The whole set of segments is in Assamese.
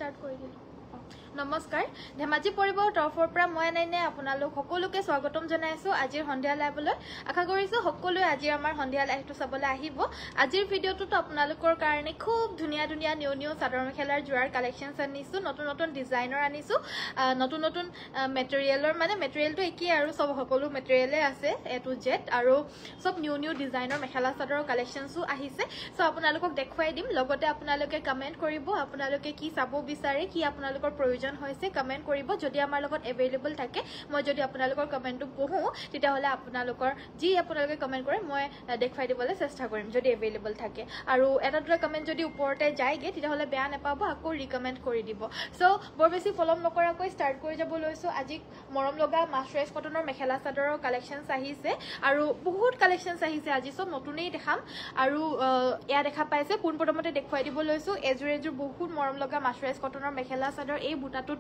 স্টাৰ্ট কৰি দিলো নমস্কাৰ ধেমাজি পৰিবৰ তৰফৰ পৰা মই নাইনে আপোনালোক সকলোকে স্বাগতম জনাইছো আজিৰ সন্ধিয়া লাইভলৈ আশা কৰিছো সকলোৱে আজি আমাৰ সন্ধিয়া লাইভটো চাবলৈ আহিব আজিৰ ভিডিঅ'টোত আপোনালোকৰ কাৰণে খুব ধুনীয়া ধুনীয়া নিউ চাদৰ মেখেলাৰ জোৰাৰ কালেকচনছ আনিছো নতুন নতুন ডিজাইনৰ আনিছো নতুন নতুন মেটেৰিয়েলৰ মানে মেটেৰিয়েলটো একেই আৰু সব সকলো মেটেৰিয়েলে আছে এ টু জেড আৰু সব নিউ ডিজাইনৰ মেখেলা চাদৰৰ কালেকচনছো আহিছে সো আপোনালোকক দেখুৱাই দিম লগতে আপোনালোকে কমেন্ট কৰিব আপোনালোকে কি চাব বিচাৰে কি আপোনালোকৰ প্ৰয়োজন হৈছে কমেন্ট কৰিব যদি আমাৰ লগত अवेलेबल থাকে মই যদি আপোনালোকৰ কমেন্টটো পঢ়ো তেতিয়া হলে আপোনালোকৰ যি আপোনালোকে কমেন্ট কৰে মই দেখুৱাই দিবলৈ চেষ্টা কৰিম যদি अवेलेबल থাকে আৰু এটা দুটা কমেন্ট যদি ওপৰতে যায়গে তেতিয়া হলে বেয়া নাপাব আকৌ ৰিকমেন্ট কৰি দিব সো বৰ বেছি ফলম নকৰাকৈ স্টাৰ্ট কৰি যাব লৈছো আজি মৰম লগা মাছৰাইজ কটনৰ মেখেলা চাদৰৰ কালেকচনছ আহিছে আৰু বহুত কালেকচনছ আহিছে আজি সব নতুনেই দেখাম আৰু ইয়া দেখা পাইছে পোনপ্ৰথমতে দেখুৱাই দিব লৈছো এজুৰ বহুত মৰম লগা মাছৰাইজ কটনৰ মেখেলা চাদৰ এই বুটাটোত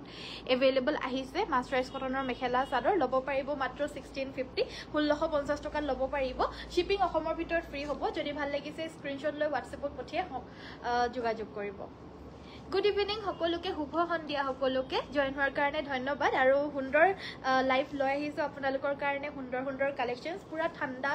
अवेलेबल আহিছে মাছৰাইজ কটনৰ মেখেলা চাদৰ লব পাৰিব মাত্ৰ 1650 1650 টকাত লব পাৰিব শিপিং অসমৰ ভিতৰত ফ্ৰী হ'ব যদি ভাল লাগিছে স্ক্ৰিনশ্বট লৈ WhatsAppত পঠিয়াই যোগাযোগ কৰিব গুড ইভিনিং সকলোকে শুভ সন্ধিয়া সকলোকে জয়েন হোৱাৰ কাৰণে ধন্যবাদ আৰু সুন্দৰ লাইভ লৈ আহিছো আপোনালোকৰ কাৰণে সুন্দৰ কালেকচনছ পুৰা ঠাণ্ডা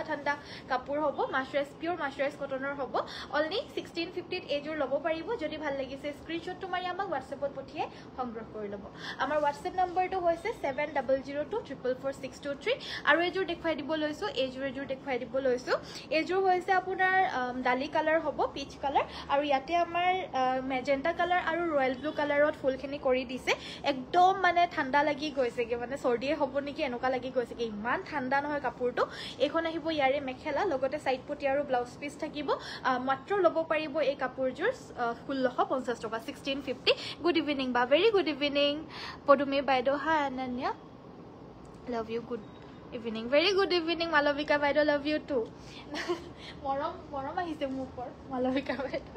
কাপোৰ হ'ব মাছৰাইজ পিওৰ মাছৰাইজ কটনৰ হ'ব অনলি 1650 এজোৰ লব পাৰিব যদি ভাল লাগিছে স্ক্ৰিনশ্বটটো মাৰি আমাক WhatsAppত পঠিয়াই সংগ্ৰহ কৰি লব আমাৰ WhatsApp নম্বৰটো হৈছে 7002444623 আৰু এজোৰ দেখুৱাই দিব লৈছো এজোৰ দেখুৱাই দিব লৈছো এজোৰ হৈছে আপোনাৰ ডালি কালাৰ হ'ব পিচ কালাৰ আৰু ইয়াতে আমাৰ মেজেন্টা কালাৰ আৰু ৰয়েল ব্লু কালাৰত ফুলখিনি কৰি দিছে একদম মানে ঠাণ্ডা লাগি গৈছে কি মানে সৰ্দিয়ে হ'ব নেকি এনেকুৱা লাগি গৈছে কি ইমান ঠাণ্ডা নহয় কাপোৰটো এখন আহিব ইয়াৰে মেখেলা লগতে সাইড পটি আৰু ব্লাউজ পিস থাকিব মাত্ৰ লব পাৰিব এই কাপোৰজোৰ 1650 টকা 1650 গুড ইভিনিং বা ভেৰি গুড ইভিনিং পদুমী বাইদেউ hi Ananya love you good evening very good evening Malabika বাইদেউ লাভ ইউ টু মৰম আহিছে মোৰ ওপৰত মালবিকা বাইদেউ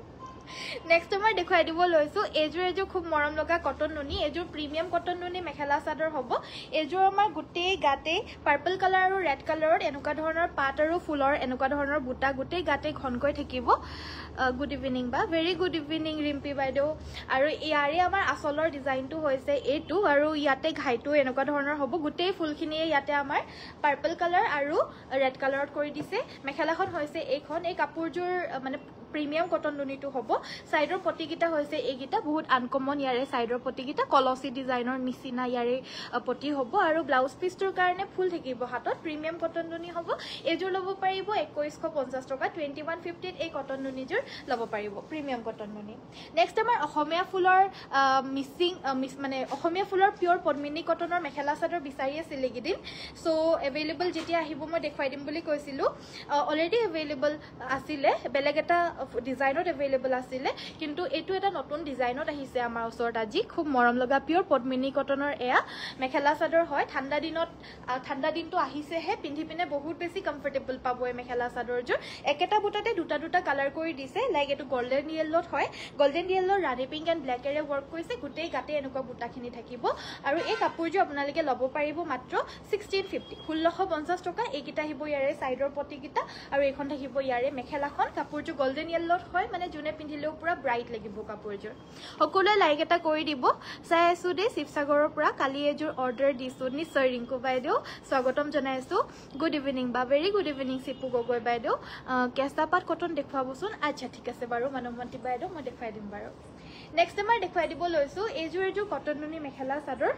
নেক্সট মই দেখুৱাই দিব লৈছো এজোৰ খুব মৰম লগা কটন নুনি এজোৰ প্ৰিমিয়াম কটন নুনি মেখেলা চাদৰ হ'ব এজোৰ আমাৰ গোটেই গাতে পাৰ্পল কালাৰ আৰু ৰেড কালাৰত এনেকুৱা ধৰণৰ পাট আৰু ফুলৰ এনেকুৱা ধৰণৰ বুটা গোটেই গাতে ঘনকৈ থাকিব গুড ইভিনিং বা ভেৰি গুড ইভিনিং ৰিম্পি বাইদেউ আৰু ইয়াৰে আমাৰ আচলৰ ডিজাইনটো হৈছে এইটো আৰু ইয়াতে ঘাইটো এনেকুৱা ধৰণৰ হ'ব গোটেই ফুলখিনিয়ে ইয়াতে আমাৰ পাৰ্পল কালাৰ আৰু ৰেড কালাৰত কৰি দিছে মেখেলাখন হৈছে এইখন এই কাপোৰজোৰ মানে প্ৰিমিয়াম কটন নুনিটো হ'ব সাইডৰ পটিকিটা হৈছে এইগিটা বহুত আনকমন ইয়াৰে সাইডৰ পটিকিটা কলসি ডিজাইনৰ নিচিনা ইয়াৰে পটি হ'ব আৰু ব্লাউজ পিসটোৰ কাৰণে ফুল থাকিব হাতত প্ৰিমিয়াম কটন নুনি হ'ব এজোৰ লব পাৰিব 2150 টকা 2150 এই কটন নুনিজোৰ লব পাৰিব প্ৰিমিয়াম কটন নুনি নেক্সট আমাৰ অসমীয়া ফুলৰ মানে অসমীয়া ফুলৰ পিওৰ পদ্মিনী কটনৰ মেখেলা চাদৰ বিচাৰি আছিল গিদিন সো अवेलेबल যেতিয়া আহিব মই দেখুৱাই দিম বুলি কৈছিলো অলৰেডি अवेलेबल আছিলে বেলেগ এটা ডিজাইনত अवेलेबल আছিলে কিন্তু এটো এটা নতুন ডিজাইনত আহিছে আমাৰ ওচৰত আজি খুব মৰম লগা পিওৰ পদ্মিনী কটনৰ এয়া মেখেলা চাদৰ হয় ঠাণ্ডা দিনটো আহিছে হে পিন্ধি পিনে বহুত বেছি কমফৰ্টেবল পাব এই মেখেলা চাদৰজোৰ একেটা বুটাতে দুটা কালাৰ কৰি দিছে লাইক এটো গোল্ডেন ইয়েলোত হয় golden yellow Rani pink and black array work কৰিছে গোটেই গাতে এনেকুৱা বুটাখিনি থাকিব আৰু এই কাপোৰজোৰ আপোনালোকে লব পাৰিব মাত্ৰ 1650 1650 টকা এইকিটা আহিব ইয়াৰে সাইডৰ পটিকিটা আৰু এইখন থাকিব ইয়াৰে মেখেলাখন কাপোৰজোৰ গোল্ডেন ইয়েলোত হয় মানে জুনে পিন্ধিলেও পুৰা ব্ৰাইট লাগিব কাপোৰজোৰ সকলোৱে লাইক এটা কৰি দিব চাই আছো দে শিৱসাগৰৰ পৰা কালি এজোৰ অৰ্ডাৰ দিছো নিশ্চয় ৰিংকু বাইদেউ স্বাগতম জনাইছো গুড ইভিনিং বা very good evening Sipu Gogoi বাইদেউ কেঁচা পাট কটন দেখুৱাবচোন আচ্ছা ঠিক আছে বাৰু মানৱমন্তী বাইদেউ মই দেখুৱাই দিম বাৰু নেক্সট মই দেখুৱাই দিব লৈছো এজোৰ কটন নুনি মেখেলা চাদৰ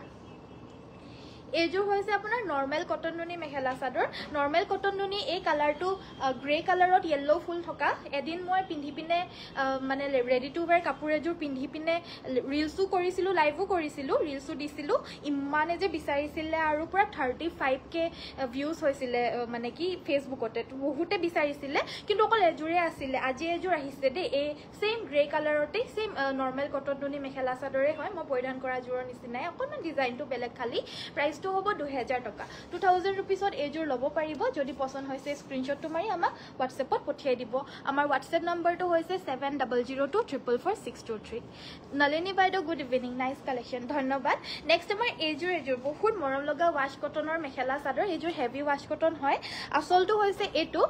এজোৰ হৈছে আপোনাৰ নৰ্মেল কটন নুনি মেখেলা চাদৰ নৰ্মেল কটন নুনি এই কালাৰটো গ্ৰে কালাৰত ইয়েলো ফুল থকা এদিন মই পিন্ধি পিনে মানে ৰেডি টু ওয়্যাৰ কাপোৰ এজোৰ পিন্ধি পিনে ৰিলসো কৰিছিলো লাইভো কৰিছিলো ৰিলসো দিছিলো ইমানে যে বিচাৰিছিলে আৰু পুৰা 35k ভিউজ হৈছিলে মানে কি ফেসবুকতে বহুতে বিচাৰিছিলে কিন্তু অকল এজোৰে আছিল আজি এজোৰ আহিছে দে এই সেম গ্ৰে কালাৰতে সেম নৰ্মেল কটন নুনি মেখেলা চাদৰে হয় মই পৰিধান কৰা জোৰৰ নিচিনাই অকনমান ডিজাইনটো বেলেগ খালি প্ৰাইস প্ৰাইচটো হ'ব 2000 টকা 2000 ৰুপিছত এইযোৰ ল'ব পাৰিব যদি পছন্দ হৈছে স্ক্ৰীনশ্বটটো মাৰি আমাক হোৱাটছএপত পঠিয়াই দিব আমাৰ হোৱাটছএপ নম্বৰটো হৈছে 7002444623 নলিনী বাইদেউ গুড ইভিনিং নাইস কালেকশ্যন ধন্যবাদ নেক্সট আমাৰ এইযোৰ বহুত মৰম লগা ৱাশ কটনৰ মেখেলা চাদৰ এইযোৰ হেভি ৱাশ কটন হয় আসলটো হৈছে এইটো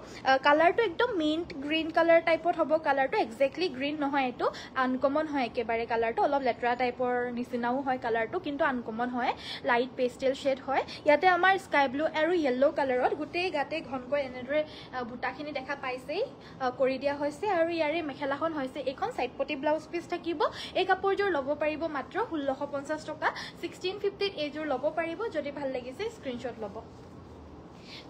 কালাৰটো একদম মিন্ট গ্ৰীণ কালাৰ টাইপত হ'ব কালাৰটো এক্সেক্টলি গ্ৰীণ নহয় এইটো আনকমন হয় একেবাৰে কালাৰটো অলপ লেটৰা টাইপৰ নিচিনাও হয় কালাৰটো কিন্তু আনকমন হয় লাইট পেষ্টেল শেড হয় ইয়াতে আমাৰ স্কাই ব্লু আৰু য়েল্লো কালাৰত গোটেই গাতে ঘনকৈ এনেদৰে বুটাখিনি দেখা পাইছেই কৰি দিয়া হৈছে আৰু ইয়াৰে মেখেলাখন হৈছে এখন সাইড পটি ব্লাউজ পিস থাকিব এই কাপোৰযোৰ ল'ব পাৰিব মাত্ৰ 1650 টকা 1650 এইযোৰ ল'ব পাৰিব যদি ভাল লাগিছে স্ক্ৰীনশ্বট ল'ব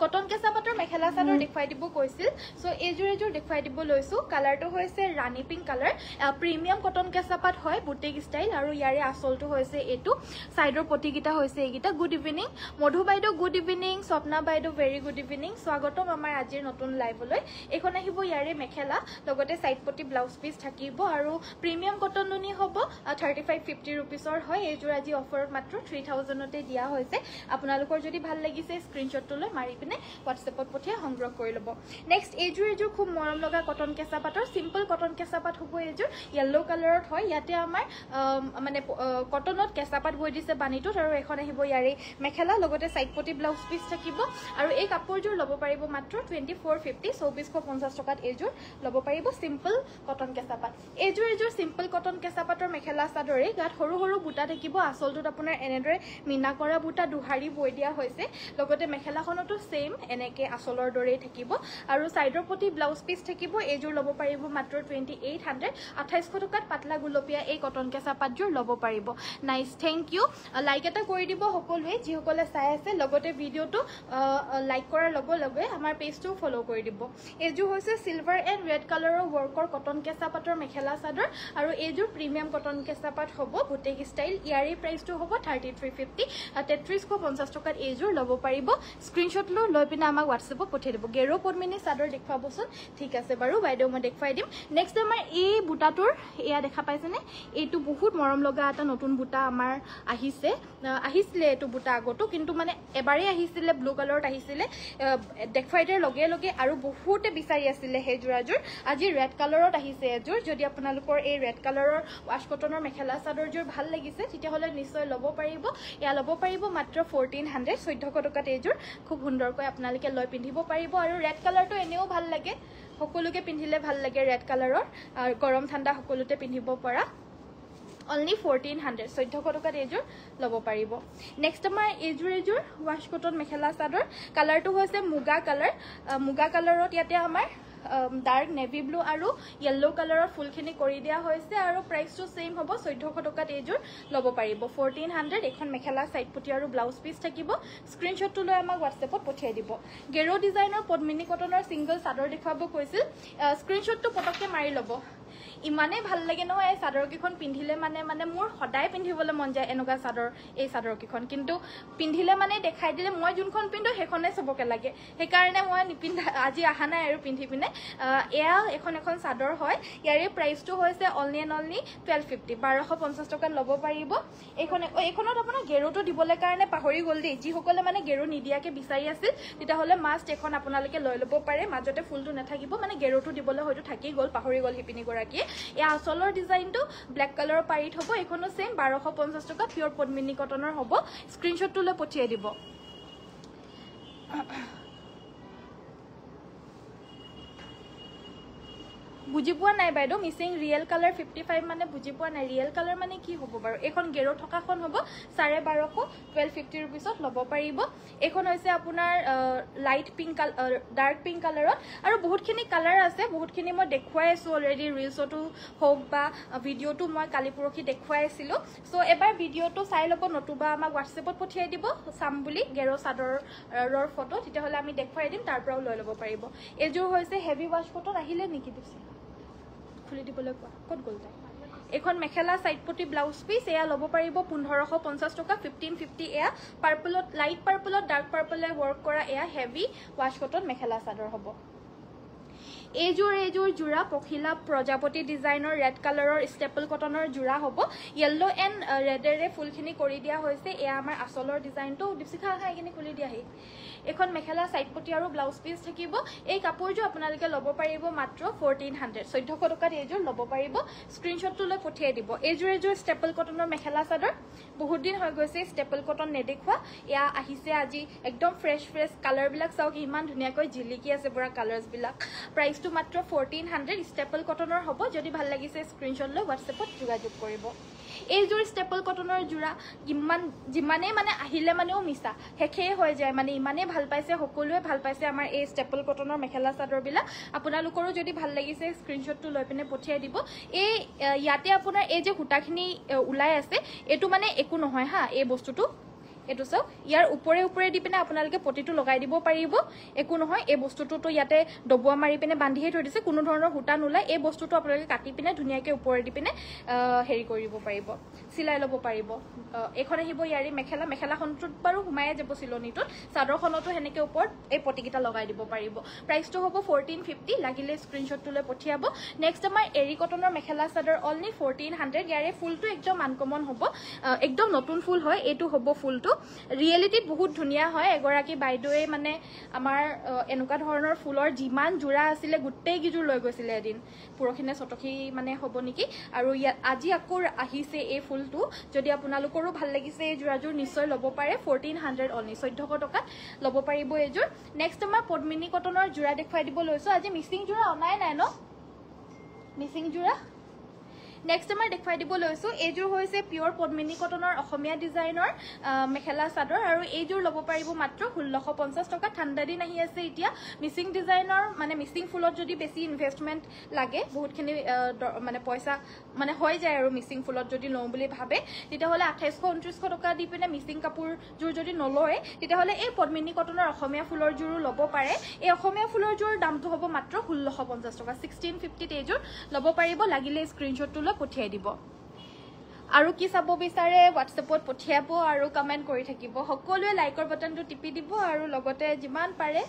কটন কেঁচা পাটৰ মেখেলা চাদৰ দেখুৱাই দিব কৈছিল সো এইযোৰ দেখুৱাই দিব লৈছো কালাৰটো হৈছে ৰাণী পিংক কালাৰ প্ৰিমিয়াম কটন কেঁচা পাট হয় বুটিক ষ্টাইল আৰু ইয়াৰে আসলটো হৈছে এইটো সাইডৰ পটিকিটা হৈছে এইকিটা গুড ইভিনিং মধু বাইদেউ গুড ইভিনিং স্বপ্না বাইদেউ ভেৰি গুড ইভিনিং স্বাগতম আমাৰ আজিৰ নতুন লাইভলৈ এখন আহিব ইয়াৰে মেখেলা লগতে সাইড পটি ব্লাউজ পিস থাকিব আৰু প্ৰিমিয়াম কটন নুনি হ'ব 3550 ৰুপিছৰ হয় এইযোৰ আজি অফাৰত মাত্ৰ 3000 তে দিয়া হৈছে আপোনালোকৰ যদি ভাল লাগিছে স্ক্ৰীনশ্বটটো লৈ মাৰি পিনে হোৱাটছএপত পঠিয়াই সংগ্ৰহ কৰি ল'ব নেক্সট এইযোৰ খুব মৰম লগা কটন কেঁচা পাটৰ সিম্পল কটন কেঁচা পাট হ'ব এইযোৰ য়েল্লো কালাৰত হয় ইয়াতে আমাৰ মানে কটনত কেঁচা পাট বৈ দিছে বানিটোত আৰু এখন আহিব ইয়াৰে মেখেলা লগতে সাইড পটি ব্লাউজ পিস থাকিব আৰু এই কাপোৰযোৰ ল'ব পাৰিব মাত্ৰ 2450 2450 টকাত এইযোৰ ল'ব পাৰিব সিম্পল কটন কেঁচা পাট এইযোৰ সিম্পল কটন কেঁচা পাটৰ মেখেলা চাদৰে গাত সৰু সৰু বুটা থাকিব আসলটোত আপোনাৰ এনেদৰে মিনা কৰা বুটা দুহাৰি বৈ দিয়া হৈছে লগতে মেখেলাখনতো সেম এনেকে আসলৰ দৰেই থাকিব আৰু সাইডৰ পটি ব্লাউজ পিস থাকিব এইযোৰ ল'ব পাৰিব মাত্ৰ 2800 2800 টকাত পাতলা গুলপীয়া এই কটন কেঁচা পাটযোৰ ল'ব পাৰিব নাইস থ্যাংক ইউ লাইক এটা কৰি দিব সকলোৱে যিসকলে চাই আছে লগতে ভিডিওটো লাইক কৰাৰ লগে লগে আমাৰ পেজটো ফলো কৰি দিব এইযোৰ হৈছে সিলভাৰ এণ্ড ৰেড কালাৰৰ ৱৰ্কৰ কটন কেঁচা পাটৰ মেখেলা চাদৰ আৰু এইযোৰ প্ৰিমিয়াম কটন কেঁচা পাট হ'ব বুটিক ষ্টাইল ইয়াৰে প্ৰাইচটো হ'ব 3350 3350 টকাত এইযোৰ ল'ব পাৰিব স্ক্ৰীনশ্বট লৈ পিনে আমাক হোৱাটছএপত পঠিয়াই দিব গেৰো পদ্মিনী চাদৰ দেখুৱাবচোন ঠিক আছে বাৰু বাইদেউ মই দেখুৱাই দিম নেক্সট আমাৰ এই বুটাটোৰ এয়া দেখা পাইছেনে এইটো বহুত মৰম লগা এটা নতুন বুটা আমাৰ আহিছিলে এইটো বুটা আগতো কিন্তু মানে এবাৰেই আহিছিলে ব্লু কালাৰত আহিছিলে দেখুৱাই দিয়াৰ লগে লগে আৰু বহুতে বিচাৰি আছিলে সেই যোৰাযোৰ আজি ৰেড কালাৰত আহিছে এযোৰ যদি আপোনালোকৰ এই ৰেড কালাৰৰ ৱাশ কটনৰ মেখেলা চাদৰযোৰ ভাল লাগিছে তেতিয়াহ'লে নিশ্চয় ল'ব পাৰিব এয়া ল'ব পাৰিব মাত্ৰ 1400 1400 টকাত এইযোৰ খুব সুন্দৰকৈ আপোনালোকে লৈ পিন্ধিব পাৰিব আৰু ৰেড কালাৰটো এনেও ভাল লাগে সকলোকে পিন্ধিলে ভাল লাগে ৰেড কালাৰৰ আৰু গৰম ঠাণ্ডা সকলোতে পিন্ধিব পৰা only 1400 1400 টকাত এইযোৰ ল'ব পাৰিব নেক্সট আমাৰ এইযোৰ ৱাশ কটন মেখেলা চাদৰ কালাৰটো হৈছে মুগা কালাৰত ইয়াতে আমাৰ ডাৰ্ক নেভি ব্লু আৰু য়েল্লো কালাৰৰ ফুলখিনি কৰি দিয়া হৈছে আৰু প্ৰাইচটো সেম হ'ব 1400 টকাত এইযোৰ ল'ব পাৰিব 1400 এখন মেখেলা সাইড পটি আৰু ব্লাউজ পিস থাকিব স্ক্ৰীনশ্বটটো লৈ আমাক হোৱাটছএপত পঠিয়াই দিব গেৰো ডিজাইনৰ পদ্মিনী কটনৰ সিঙ্গল চাদৰ দেখুৱাব কৈছিল স্ক্ৰীনশ্বটটো পটককে মাৰি ল'ব ইমানে ভাল লাগে নহয় এই চাদৰ কিখন পিন্ধিলে মানে মোৰ সদায় পিন্ধিবলৈ মন যায় এনেকুৱা চাদৰ এই চাদৰ কিখন কিন্তু পিন্ধিলে মানে দেখাই দিলে মই যোনখন পিন্ধো সেইখনে সবকে লাগে সেইকাৰণে মই নিপিন্ধা আজি আহা নাই আৰু পিন্ধি পিনে এয়া এখন চাদৰ হয় ইয়াৰে প্ৰাইচটো হৈছে অনলি 1250 1250 টকাত ল'ব পাৰিব এইখনত আপোনাৰ গেৰোটো দিবলৈ কাৰণে পাহৰি গ'ল দেই যিসকলে মানে গেৰো নিদিয়াকে বিচাৰি আছিল তেতিয়াহ'লে মাষ্ট এখন আপোনালোকে লৈ ল'ব পাৰে মাজতে ফুলটো নাথাকিব মানে গেৰোটো দিবলৈ হয়তো থাকি গ'ল পাহৰি গ'ল হিপিনি গৰাকীয়ে এই আসলৰ ডিজাইনটো ব্লেক কালাৰৰ পাৰিত হ'ব এইখনো সেম 1250 টকা পিওৰ পদ্মিনী কটনৰ হ'ব স্ক্ৰীনশ্বটটো লৈ পঠিয়াই দিব বুজি পোৱা নাই বাইদেউ মিসিং ৰিয়েল কালাৰ 55 মানে বুজি পোৱা নাই ৰিয়েল কালাৰ মানে কি হ'ব বাৰু এখন গেৰো থকাখন হ'ব 1250 1250 ৰুপিছত ল'ব পাৰিব এখন হৈছে আপোনাৰ লাইট পিংক ডাৰ্ক পিংক কালাৰত আৰু বহুতখিনি কালাৰ আছে বহুতখিনি মই দেখুৱাই আছো অলৰেডি ৰিলছটো হোক বা ভিডিওটো মই কালি পৰখি দেখুৱাই আছিলো সো এবাৰ ভিডিওটো চাই ল'ব নতুবা আমাক হোৱাটছএপত পঠিয়াই দিব চাম বুলি গেৰো চাদৰৰ ফটো তেতিয়াহ'লে আমি দেখুৱাই দিম তাৰ পৰাও লৈ ল'ব পাৰিব এইযোৰ হৈছে হেভি ৱাশ কটন আহিলে নেকি দিছে খুলি দিবলৈ কোৱা ক'ত গ'ল তাই এখন মেখেলা সাইড পটি ব্লাউজ পিস এয়া ল'ব পাৰিব 1550 টকা 1550 এয়া পাৰ্পলত লাইট পাৰ্পলত ডাৰ্ক পাৰ্পলে ৱৰ্ক কৰা এয়া heavy wash cotton mekhela chador হ'ব এইযোৰ জোৰা পখিলা প্ৰজাপতি ডিজাইনৰ ৰেড কালাৰৰ ষ্টেপল কটনৰ জোৰা হ'ব য়েল্লো এণ্ড ৰেডেৰে ফুলখিনি কৰি দিয়া হৈছে এয়া আমাৰ আচলৰ ডিজাইনটো দীপশিখা এইখিনি খুলি দিয়াহি এখন মেখেলা সাইড পটি আৰু ব্লাউজ পিস থাকিব এই কাপোৰযোৰ আপোনালোকে ল'ব পাৰিব মাত্ৰ 1400 1400 টকাত এইযোৰ ল'ব পাৰিব স্ক্ৰিনশ্বটটো লৈ পঠিয়াই দিব এইযোৰ ষ্টেপল কটনৰ মেখেলা চাদৰ বহুত দিন হৈ গৈছে ষ্টেপল কটন নেদেখুৱা এয়া আহিছে আজি একদম ফ্ৰেছ কালাৰ বিলাক চাওক ইমান ধুনীয়াকৈ জিলিকি আছে পুৰা কালাৰ্স বিলাক প্ৰাইসটো মাত্ৰ 1400 ষ্টেপল কটনৰ হ'ব যদি ভাল লাগিছে স্ক্ৰিনশ্বট লৈ WhatsAppত যোগাযোগ কৰিব এইযোৰ ষ্টেপল কটনৰ জোৰা যিমানে মানে আহিলে মানেও মিছা হেখেই হৈ যায় মানে ইমানে ভাল পাইছে সকলোৱে ভাল পাইছে আমাৰ এই ষ্টেপল কটনৰ মেখেলা চাদৰ বিলাক আপোনালোকৰো যদি ভাল লাগিছে স্ক্ৰিনশ্বটটো লৈ পিনে পঠিয়াই দিব এই ইয়াতে আপোনাৰ এই যে হুটাখিনি উলাই আছে এটো মানে একো নহয় হা এই বস্তুটো এটো চাওক ইয়াৰ উপৰে দি পিনে আপোনালোকে পটিটো লগাই দিব পাৰিব একো নহয় এই বস্তুটো ইয়াতে ডবুৱা মাৰি পিনে বান্ধিহে থৈ দিছে কোনো ধৰণৰ হুটা নোলাই এই বস্তুটো আপোনালোকে কাটি পিনে ধুনীয়াকৈ উপৰে দি পিনে হেৰি কৰিব পাৰিব সিলাই ল'ব পাৰিব এখন আহিব ইয়াৰি মেখেলাখনটোত বাৰু হুমায়ে যাব চিলনিটোত চাদৰখনতো হেনেকে ওপৰত এই পটিকিটা লগাই দিব পাৰিব প্ৰাইসটো হ'ব 1450 লাগিলে স্ক্ৰিনশ্বটটো লৈ পঠিয়াব নেক্সট আমাৰ এৰি কটনৰ মেখেলা চাদৰ অনলি 1400 ইয়াৰে ফুলটো একদম আনকমন হ'ব একদম নতুন ফুল হয় এটো হ'ব ফুলটো ৰিয়েলিটিত বহুত ধুনিয়া হয় এগৰাকী বাইদেৱে মানে আমাৰ এনেকুৱা ধৰণৰ ফুলৰ যিমান জোৰা আছিল গুটেই গিজুৰ লৈ গৈছিল এদিন পুৰখিনে চটকি মানে হ'ব নেকি আৰু আজি আকৌ আহিছে এই ফুলটো যদি আপোনালোকৰো ভাল লাগিছে এই জোৰাজোৰ নিশ্চয় ল'ব পাৰে 1400 অনলি 1400 টকাত ল'ব পাৰিব এইজোৰ নেক্সট আমাৰ পদ্মিনী কটনৰ জোৰা দেখুৱাই দিব লৈছো আজি মিচিং জোৰা অনাই নাই ন মিচিং জোৰা নেক্সট আমাৰ দেখুৱাই দিব লৈছো এইযোৰ হৈছে পিওৰ পদ্মিনী কটনৰ অসমীয়া ডিজাইনৰ মেখেলা চাদৰ আৰু এইযোৰ ল'ব পাৰিব মাত্ৰ 1650 টকা ঠাণ্ডা দিন আহি আছে এতিয়া মিচিং ডিজাইনৰ মানে মিচিং ফুলত যদি বেছি ইনভেষ্টমেন্ট লাগে বহুতখিনি মানে পইচা মানে হৈ যায় আৰু মিচিং ফুলত যদি লওঁ বুলি ভাবে তেতিয়াহলে 2800 2900 টকা দি পিনে মিচিং কাপোৰযোৰ যদি নলয় তেতিয়াহলে এই পদ্মিনী কটনৰ অসমীয়া ফুলৰ জোৰো ল'ব পাৰে এই অসমীয়া ফুলৰ জোৰ দামটো হ'ব মাত্ৰ 1650 টকা 1650 এইযোৰ ল'ব পাৰিব লাগিলে স্ক্ৰিনশ্বটটো পঠিয়াই দিব আৰু কি চাব বিচাৰে WhatsAppত পঠিয়াব আৰু কমেন্ট কৰি থাকিব সকলোৱে লাইকৰ বাটনটো টিপি দিব আৰু লগতে যিমান পাৰে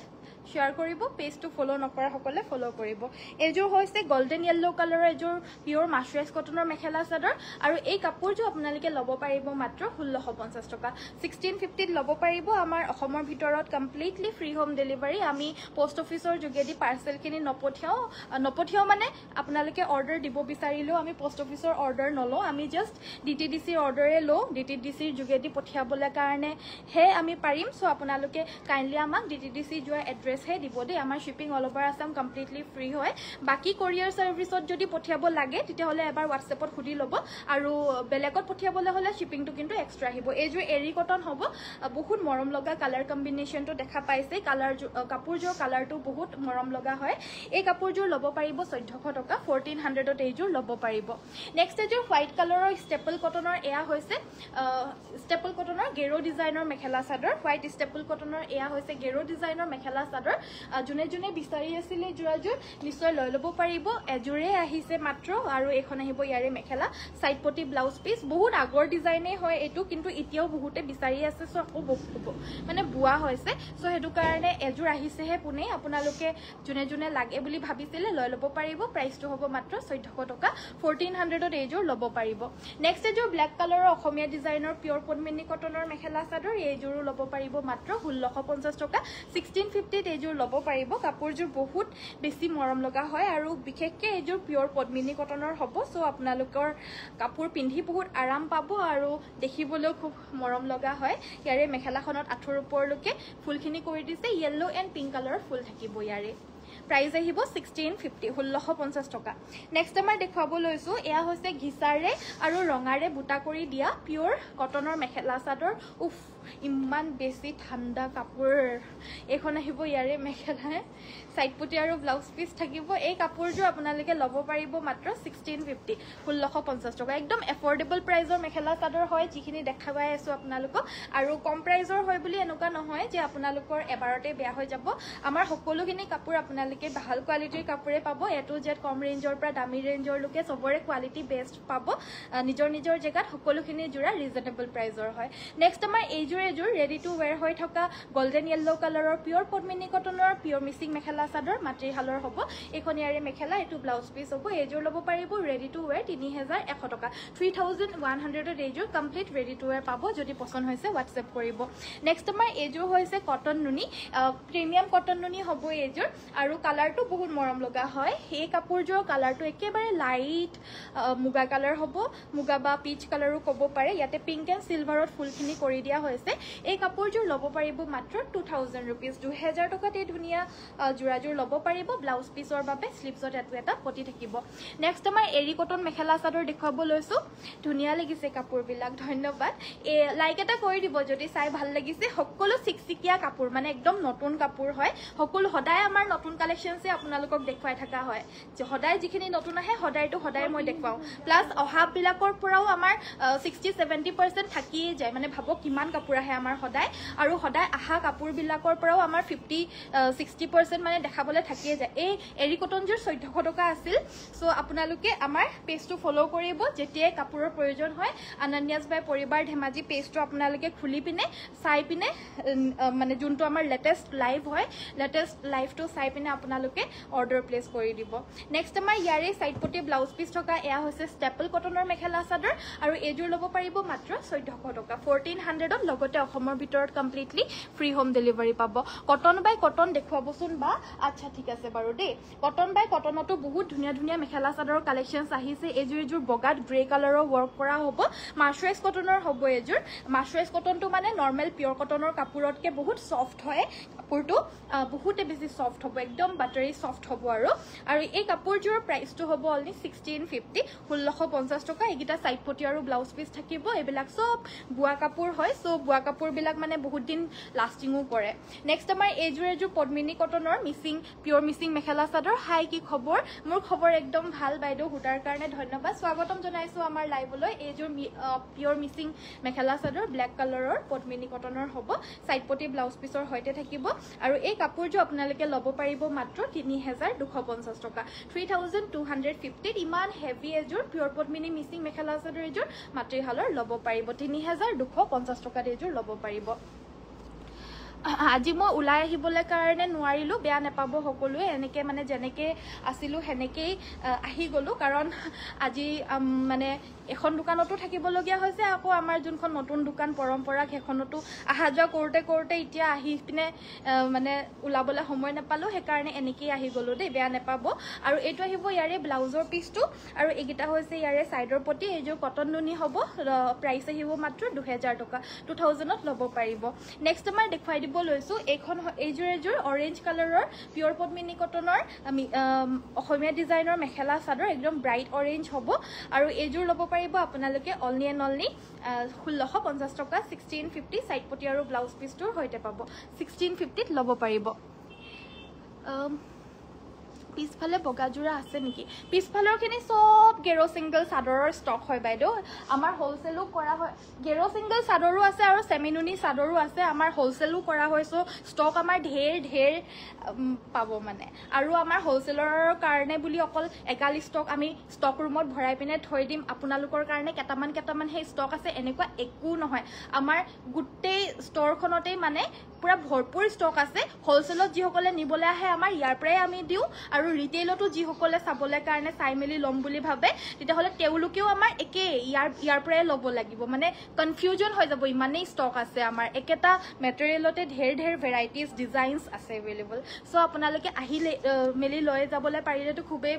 শেয়াৰ কৰিব পেজটো ফলো নকৰা সকলে ফলো কৰিব এইযোৰ হৈছে গোল্ডেন ইয়েলো কালাৰৰ এইযোৰ পিওৰ মাছৰাইজ কটনৰ মেখেলা চাদৰ আৰু এই কাপোৰযোৰ আপোনালোকে ল'ব পাৰিব মাত্ৰ 1650 টকা 1650 ল'ব পাৰিব আমাৰ অসমৰ ভিতৰত কমপ্লিটলি ফ্ৰী হোম ডেলিভাৰী আমি পোষ্ট অফিচৰ যোগেদি পাৰ্সেলখিনি নপঠিয়াও মানে আপোনালোকে অৰ্ডাৰ দিব বিচাৰিলেও আমি পোষ্ট অফিচৰ অৰ্ডাৰ নলওঁ আমি জাস্ট ডিটিডিসিৰ অৰ্ডাৰে লওঁ ডিটিডিসিৰ যোগেদি পঠিয়াবলৈ কাৰণে হে আমি পাৰিম সো আপোনালোকে কাইন্ডলি আমাক ডিটিডিসি যোৱা এড্ৰেছ হে দিব দে আমাৰ shipping all over Assam completely free হয় বাকি কোৰিয়াৰ সাৰ্ভিসত যদি পঠিয়াব লাগে তেতিয়াহলে এবাৰ WhatsAppত খুদি ল'ব আৰু বেলেগত পঠিয়াবলৈ হলে শিপিংটো কিন্তু এক্সট্ৰা আহিব এইযোৰ এৰি কটন হ'ব বহুত মৰম লগা কালাৰ কম্বিনেশনটো দেখা পাইছে কাপোৰযোৰ কালাৰটো বহুত মৰম লগা হয় এই কাপোৰযোৰ ল'ব পাৰিব 1400 টকা 1400 ত এইযোৰ ল'ব পাৰিব নেক্সট এইযোৰ হোৱাইট কালাৰৰ ষ্টেপল কটনৰ এয়া হৈছে ষ্টেপল কটনৰ গেৰো ডিজাইনৰ মেখেলা চাদৰ হোৱাইট ষ্টেপল কটনৰ এয়া হৈছে গেৰো ডিজাইনৰ মেখেলা চাদৰ জুনে বিচাৰি আছিল জোৰাজোৰ নিশ্চয় লৈ ল'ব পাৰিব এজোৰে আহিছে মাত্ৰ আৰু এখন আহিব ইয়াৰে মেখেলা সাইড পটি ব্লাউজ পিস বহুত আগৰ ডিজাইনে হয় এটো কিন্তু এতিয়াও বহুতে বিচাৰি আছে সো আকৌ মানে বুয়া হৈছে সো হেতু কাৰণে এজোৰ আহিছে হে পুনে আপোনালোকে জুনে লাগে বুলি ভাবিছিলে লৈ ল'ব পাৰিব প্ৰাইসটো হ'ব মাত্ৰ 1400 টকা 1400 ত এইজোৰ ল'ব পাৰিব নেক্সট এজোৰ ব্ল্যাক কালাৰৰ অসমীয়া ডিজাইনৰ পিওৰ পদ্মিনী কটনৰ মেখেলা চাদৰ এইজোৰো ল'ব পাৰিব মাত্ৰ 1650 টকা 1650 এইজোৰ ল'ব পাৰিব কাপোৰযোৰ বহুত বেছি মৰম লগা হয় আৰু বিশেষকৈ এইজোৰ পিওৰ পদ্মিনী কটনৰ হ'ব সো আপোনালোকৰ কাপোৰ পিন্ধি বহুত আৰাম পাব আৰু দেখিবলৈও খুব মৰম লগা হয় ইয়াৰে মেখেলাখনত আঠুৰ ওপৰলৈকে ফুলখিনি কৰি দিছে ইয়েলো এণ্ড পিংক কালাৰৰ ফুল থাকিব ইয়াৰে প্ৰাইস আহিব 1650 1650 টকা নেক্সট আমাৰ দেখুৱাব লৈছো এয়া হৈছে ঘিচাৰে আৰু ৰঙাৰে বুটা কৰি দিয়া পিওৰ কটনৰ মেখেলা চাদৰ উফ ইমান বেছি ঠাণ্ডা কাপোৰ এখন আহিব ইয়াৰে মেখেলা সাইড পটি আৰু ব্লাউজ পিস থাকিব এই কাপোৰযোৰ আপোনালোকে ল'ব পাৰিব মাত্ৰ 1650 1650 টকা একদম এফৰ্ডেবল প্ৰাইজৰ মেখেলা চাদৰ হয় যিখিনি দেখাবাই আছো আপোনালোকক আৰু কম প্ৰাইজৰ হয় বুলি এনেকুৱা নহয় যে আপোনালোকৰ এবাৰতে বেয়া হৈ যাব আমাৰ সকলোখিনি কাপোৰ আপোনালোকে আপোনালোকে ভাল কোৱালিটিৰ কাপোৰে পাব এ টু জেড কম ৰেঞ্জৰ পৰা দামী ৰেঞ্জৰ লৈকে সবৰে কোৱালিটি বেষ্ট পাব নিজৰ নিজৰ জেগাত সকলোখিনি জোৰা ৰিজনেবল প্ৰাইজৰ হয় নেক্সট আমাৰ এইযোৰ ৰেডি টু ৱেৰ হৈ থকা গোল্ডেন য়েল্লো কালাৰৰ পিয়ৰ পদ্মিনী কটনৰ পিয়ৰ মিচিং মেখেলা চাদৰ মাতৃশালৰ হ'ব এইখন ইয়াৰে মেখেলা এইটো ব্লাউজ পিচ হ'ব এইযোৰ ল'ব পাৰিব ৰেডি টু ৱেৰ 3100 টকা 3100 এইযোৰ কমপ্লিট ৰেডি টু ৱেৰ পাব যদি পছন্দ হৈছে হোৱাটছএপ কৰিব নেক্সট আমাৰ এইযোৰ হৈছে কটন নুনি প্ৰিমিয়াম কটন নুনি হ'ব এইযোৰ আৰু কালাৰটো বহুত মৰম লগা হয় এই কাপোৰযোৰৰ কালাৰটো একেবাৰে লাইট মুগা কালাৰ হ'ব মুগা বা পিচ কালাৰো ক'ব পাৰে ইয়াতে পিংক এণ্ড চিলভাৰত ফুলখিনি কৰি দিয়া হৈছে এই কাপোৰযোৰ ল'ব পাৰিব মাত্ৰ 2000 ৰুপিজ 2000 টকাত এই ধুনীয়া জোৰাযোৰ ল'ব পাৰিব ব্লাউজ পিচৰ বাবে স্লিভছত এটা পটি থাকিব নেক্সট আমাৰ এৰি কটন মেখেলা চাদৰ দেখুৱাব লৈছো ধুনীয়া লাগিছে কাপোৰবিলাক ধন্যবাদ লাইক এটা কৰি দিব যদি চাই ভাল লাগিছে সকলো চিকচিকিয়া কাপোৰ মানে একদম নতুন কাপোৰ হয় সকলো সদায় আমাৰ নতুন কালেকশ্যনছে আপোনালোকক দেখুৱাই থকা হয় যে সদায় যিখিনি নতুন আহে সদায় মই দেখুৱাও প্লাছ অহাবিলাকৰ পৰাও আমাৰ 60-70% থাকিয়ে যায় মানে ভাবক কিমান কাপোৰ আহে আমাৰ সদায় আৰু সদায় আহা কাপোৰবিলাকৰ পৰাও আমাৰ 50-60% মানে দেখাবলৈ থাকিয়ে যায় এই এৰি কটনযোৰ 1400 টকা আছিল সো আপোনালোকে আমাৰ পেজটো ফলো কৰিব যেতিয়াই কাপোৰৰ প্ৰয়োজন হয় আনন্যাস বাই পৰিবাৰ ধেমাজি পেজটো আপোনালোকে খুলি পিনে চাই পিনে মানে যোনটো আমাৰ লেটেষ্ট লাইভ হয় লেটেষ্ট লাইভটো চাই পিনে আপোনালোকে অৰ্ডাৰ প্লেচ কৰি দিব নেক্সট আমাৰ ইয়াৰে সাইড পটি ব্লাউজ পিচ থকা এয়া হৈছে ষ্টেপল কটনৰ মেখেলা চাদৰ আৰু এইযোৰ ল'ব পাৰিব মাত্ৰ 1400 টকা 1400ত লগতে অসমৰ ভিতৰত কমপ্লিটলি ফ্ৰী হোম ডেলিভাৰী পাব কটন বাই কটন দেখুৱাবচোন বা আচ্ছা ঠিক আছে বাৰু দেই কটন বাই কটনতো বহুত ধুনীয়া ধুনীয়া মেখেলা চাদৰৰ কালেকশ্যনছ আহিছে এইযোৰ বগাত গ্ৰে কালাৰৰ ৱৰ্ক কৰা হ'ব মাৰ্চাৰাইজ কটনৰ হ'ব এইযোৰ মাৰ্চাৰাইজ কটনটো মানে নৰ্মেল পিয়ৰ কটনৰ কাপোৰতকৈ বহুত ছফ্ট হয় কাপোৰটো বহুতে বেছি ছফ্ট হ'ব একদম বাটাৰী ছফ্ট হ'ব আৰু এই কাপোৰযোৰৰ প্ৰাইচটো হ'ব অনলি 1650 1650 টকা এইকেইটা সাইড পটি আৰু ব্লাউজ পিচ থাকিব এইবিলাক সব বুৱা কাপোৰ হয় সো বুৱা কাপোৰবিলাক মানে বহুত দিন লাষ্টিঙো কৰে নেক্সট আমাৰ এইযোৰ পদ্মিনী কটনৰ মিচিং পিয়ৰ মিচিং মেখেলা চাদৰ হাই কি খবৰ মোৰ খবৰ একদম ভাল বাইদেউ হুটাৰ কাৰণে ধন্যবাদ স্বাগতম জনাইছো আমাৰ লাইভলৈ এইযোৰ পিয়ৰ মিচিং মেখেলা চাদৰ ব্লেক কালাৰৰ পদ্মিনী কটনৰ হ'ব সাইড পটি ব্লাউজ পিচৰ সৈতে থাকিব আৰু এই কাপোৰযোৰ আপোনালোকে ল'ব পাৰিব মাত্ৰ 3250 টকা 3250 ইমান হেভি এযোৰ পিয়ৰ পদ্মিনী মিচিং মেখেলা চাদৰ এযোৰ মাতৃশালৰ ল'ব পাৰিব 3250 টকাত এযোৰ ল'ব পাৰিব আজি মই ওলাই আহিবলৈ কাৰণে নোৱাৰিলো বেয়া নাপাব সকলোৱে এনেকে মানে যেনেকে আছিলো হেনেকেই আহি গলো কাৰণ আজি মানে এখন দোকানতো থাকিবলগীয়া হৈছে আকৌ আমাৰ যোনখন নতুন দোকান পৰম্পৰা হেখনতো আহা যোৱা কৰোতে এতিয়া আহি পিনে মানে ওলাবলৈ সময় নাপালো হেকাৰণে এনেকেই আহি গলো দেই বেয়া নাপাব আৰু এইটো আহিব ইয়াৰে ব্লাউজৰ পিচটো আৰু এইগিটা হৈছে ইয়াৰে সাইডৰ পটি এইযোৰ কটন নুনি হ'ব প্ৰাইস আহিব মাত্ৰ 2000 টকা 2000ত ল'ব পাৰিব নেক্সট আমাৰ দেখুৱাই দিব লৈছো এইখন এইযোৰ অৰেঞ্জ কালাৰৰ পিয়ৰ পদ্মিনী কটনৰ আমি অসমীয়া ডিজাইনৰ মেখেলা চাদৰ একদম ব্ৰাইট অৰেঞ্জ হ'ব আৰু এইযোৰ ল'ব পাৰিব আপোনালোকে অনলি এণ্ড অনলি 1650 টকা 1650 সাইড পটি আৰু ব্লাউজ পিচটোৰ সৈতে পাব 1650ত ল'ব পাৰিব পিছফালে বগাজোৰা আছে নেকি পিছফালৰখিনি সব গেৰো সিঙ্গল চাদৰৰ ষ্টক হয় বাইদেউ আমাৰ হোলসেলো কৰা হয় গেৰো সিঙ্গল চাদৰো আছে আৰু সেমিনুনি চাদৰো আছে আমাৰ হোলসেলো কৰা হয় সো ষ্টক আমাৰ ঢেৰ পাব মানে আৰু আমাৰ হোলসেলৰ কাৰণে বুলি অকল একালি ষ্টক আমি ষ্টক ৰুমত ভৰাই পিনে থৈ দিম আপোনালোকৰ কাৰণে কেটামান হে ষ্টক আছে এনেকুৱা একো নহয় আমাৰ গুটেই ষ্টৰখনতেই মানে পুৰা ভৰপুৰ ষ্টক আছে হোলসেলত যিসকলে নিবলৈ আহে আমাৰ ইয়াৰ পৰাই আমি দিও আৰু ৰিটেইলতো যিসকলে চাবলৈ কাৰণে চাই মেলি লম বুলি ভাবে তেতিয়াহলে তেওঁলোকেও আমাৰ একে ইয়াৰ পৰাই ল'ব লাগিব মানে কনফিউজন হৈ যাব ইমানেই ষ্টক আছে আমাৰ একেটা মেটেৰিয়েলতে ঢেৰ ভেৰাইটিজ ডিজাইনছ আছে এভেইলেবল সো আপোনালোকে আহিলে মেলি লৈ যাবলৈ পাৰিলেতো খুবেই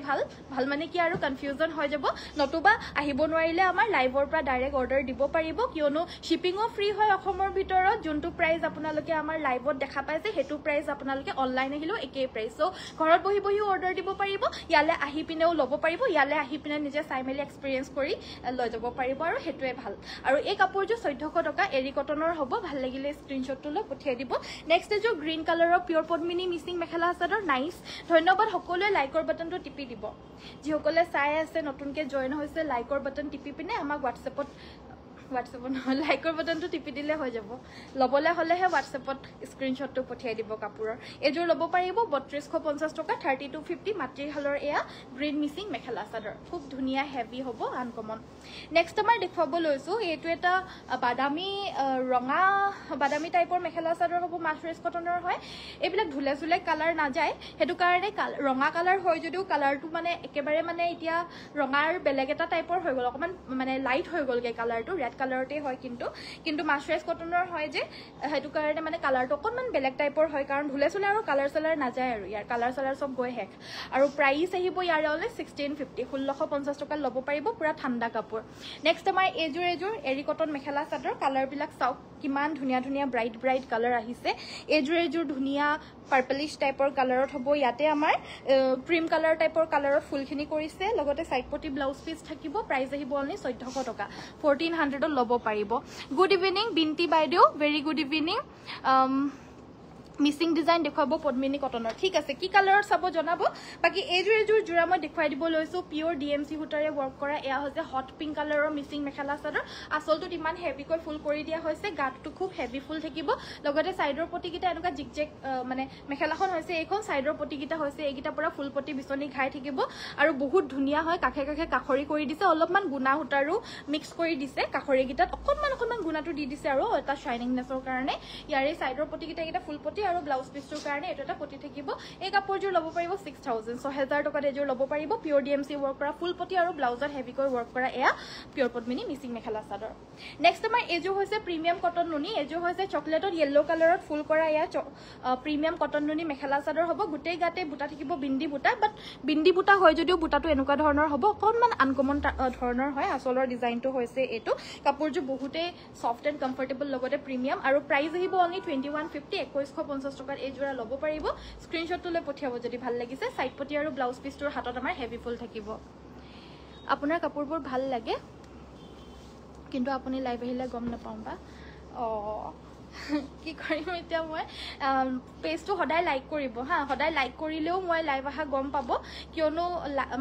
ভাল মানে কি আৰু কনফিউজন হৈ যাব নতুবা আহিব নোৱাৰিলে আমাৰ লাইভৰ পৰা ডাইৰেক্ট অৰ্ডাৰ দিব পাৰিব কিয়নো শিপিংও ফ্ৰী হয় অসমৰ ভিতৰত যোনটো প্ৰাইস আপোনালোকে আমাৰ লাইভত দেখা পাইছে হেতু প্ৰাইস আপোনালোকে অনলাইন আহিলো একেই প্ৰাইস সো ঘৰত বহি অৰ্ডাৰ দিব পাৰিব ইয়ালে আহি পিনেও ল'ব পাৰিব ইয়ালে আহি পিনে নিজে চাই মেলি এক্সপেৰিয়েন্স কৰি লৈ যাব পাৰিব আৰু হেতুৱে ভাল আৰু এই কাপোৰযোৰ 1400 টকা এৰি কটনৰ হ'ব ভাল লাগিলে স্ক্ৰিনশ্বটটো লৈ পঠিয়াই দিব নেক্সট এযোৰ গ্ৰীণ কালাৰৰ পিয়ৰ পদ্মিনী মিচিং মেখেলা চাদৰ নাইস ধন্যবাদ সকলোৱে লাইকৰ বাটনটো টিপি দিব যিসকলে চাই আছে নতুনকে জয়েন হৈছে লাইকৰ বাটন টিপি পিনে আমাক WhatsAppত হোৱাটছএপত নহয় লাইকৰ বাটনটো টিপি দিলে হৈ যাব ল'বলৈ হ'লেহে হোৱাটছএপত স্ক্ৰীনশ্বটটো পঠিয়াই দিব কাপোৰৰ এইযোৰ ল'ব পাৰিব 3250 টকা 3250 মাতৃশালৰ এয়া গ্ৰীণ মিচিং মেখেলা চাদৰ খুব ধুনীয়া হেভি হ'ব আনকমন নেক্সট আমাৰ দেখুৱাব লৈছোঁ এইটো এটা বাদামী ৰঙা বাদামী টাইপৰ মেখেলা চাদৰ হ'ব মাছৰাইজ কটনৰ হয় এইবিলাক ধুলে চুলে কালাৰ নাযায় সেইটো কাৰণে ৰঙা কালাৰ হয় যদিও কালাৰটো মানে একেবাৰে মানে এতিয়া ৰঙাৰ বেলেগ এটা টাইপৰ হৈ গ'ল অকণমান মানে লাইট হৈ গ'লগৈ কালাৰটো ৰেড কালাৰতে হয় কিন্তু মাছৰাইজ কটনৰ হয় যে সেইটো কাৰণে মানে কালাৰটো অকণমান বেলেগ টাইপৰ হয় কাৰণ ধুলে চুলে আৰু কালাৰ চালাৰ নাযায় আৰু ইয়াৰ কালাৰ চালাৰ চব গৈ শেষ আৰু প্ৰাইচ আহিব ইয়াৰে হ'লে 1650 1650 টকাত ল'ব পাৰিব পুৰা ঠাণ্ডা কাপোৰ নেক্সট আমাৰ এইযোৰ এৰি কটন মেখেলা চাদৰ কালাৰবিলাক চাওক কিমান ধুনীয়া ধুনীয়া ব্ৰাইট কালাৰ আহিছে এইযোৰ ধুনীয়া পাৰ্পলিছ টাইপৰ কালাৰত হ'ব ইয়াতে আমাৰ ক্ৰীম কালাৰ টাইপৰ কালাৰত ফুলখিনি কৰিছে লগতে সাইড পটি ব্লাউজ পিচ থাকিব প্ৰাইস আহিব অনলি 1400 টকা 1400ত ল'ব পাৰিব গুড ইভিনিং বিন্তি বাইদেউ very good evening Mising design দেখুৱাব পদ্মিনী কটনৰ ঠিক আছে কি কালাৰত চাব জনাব বাকি এইযোৰ জোৰা মই দেখুৱাই দিব লৈছো পিওৰ ডিএমসি সূতাৰে ওয়াৰ্ক কৰা এয়া হৈছে হট পিংক কালাৰৰ মিচিং মেখেলা চাদৰ আসলটো ইমান হেভিকৈ ফুল কৰি দিয়া হৈছে গাটো খুব হেভি ফুল থাকিব লগতে সাইডৰ পটিকিটা এনেকা জিগজেগ মানে মেখেলাখন হৈছে এইখন সাইডৰ পটিকিটা হৈছে এইগিটা পুৰা ফুল পটি বিচনি ঘাই থাকিব আৰু বহুত ধুনীয়া হয় কাখে কাখে কাখৰি কৰি দিছে অলপমান গুনা সূতাৰো মিক্স কৰি দিছে কাখৰিগিটাত অকনমান গুনাটো দি দিছে আৰু এটা শাইনিংনেছৰ কাৰণে ইয়াৰে সাইডৰ পটিকিটা এটা ফুল পটি আৰু ব্লাউজ পিছৰ কাৰণে এটা এটা পটি থাকিব এই কাপোৰযোৰ ল'ব পাৰিব 6000 6000 টকাত এযোৰ ল'ব পাৰিব পিওৰ ডিএমসি ওয়াৰ্ক কৰা ফুল পটি আৰু ব্লাউজত হেভিকৈ ওয়াৰ্ক কৰা এয়া পিওৰ পদ্মিনী মিচিং মেখেলা চাদৰ নেক্সট আমাৰ এযোৰ হৈছে প্ৰিমিয়াম কটন নুনি এযোৰ হৈছে চকলেটত ইয়েলো কালাৰত ফুল কৰা এয়া প্ৰিমিয়াম কটন নুনি মেখেলা চাদৰ হ'ব গোটেই গাতে বুটা থাকিব বিন্দি বুটা বাট বিন্দি বুটা হয় যদিও বুটাটো এনেকুৱা ধৰণৰ হ'ব অকনমান আনকমন ধৰণৰ হয় আসলৰ ডিজাইনটো হৈছে এটো কাপোৰযোৰ বহুতে সফট এণ্ড কমফৰ্টেবল লগতে প্ৰিমিয়াম আৰু প্ৰাইস আহিব অনলি 2150 2150 টকাত এই জোৰা ল'ব পাৰিব স্ক্ৰীনশ্বটটো লৈ পঠিয়াব যদি ভাল লাগিছে সাইড পটি আৰু ব্লাউজ পিছটোৰ হাতত আমাৰ হেভি ফুল থাকিব আপোনাৰ কাপোৰবোৰ ভাল লাগে কিন্তু আপুনি লাইভ আহিলে গম নাপাওঁ বা কি কৰিম এতিয়া মই পেজটো সদায় লাইক কৰিব হা সদায় লাইক কৰিলেও মই লাইভ আহা গম পাব কিয়নো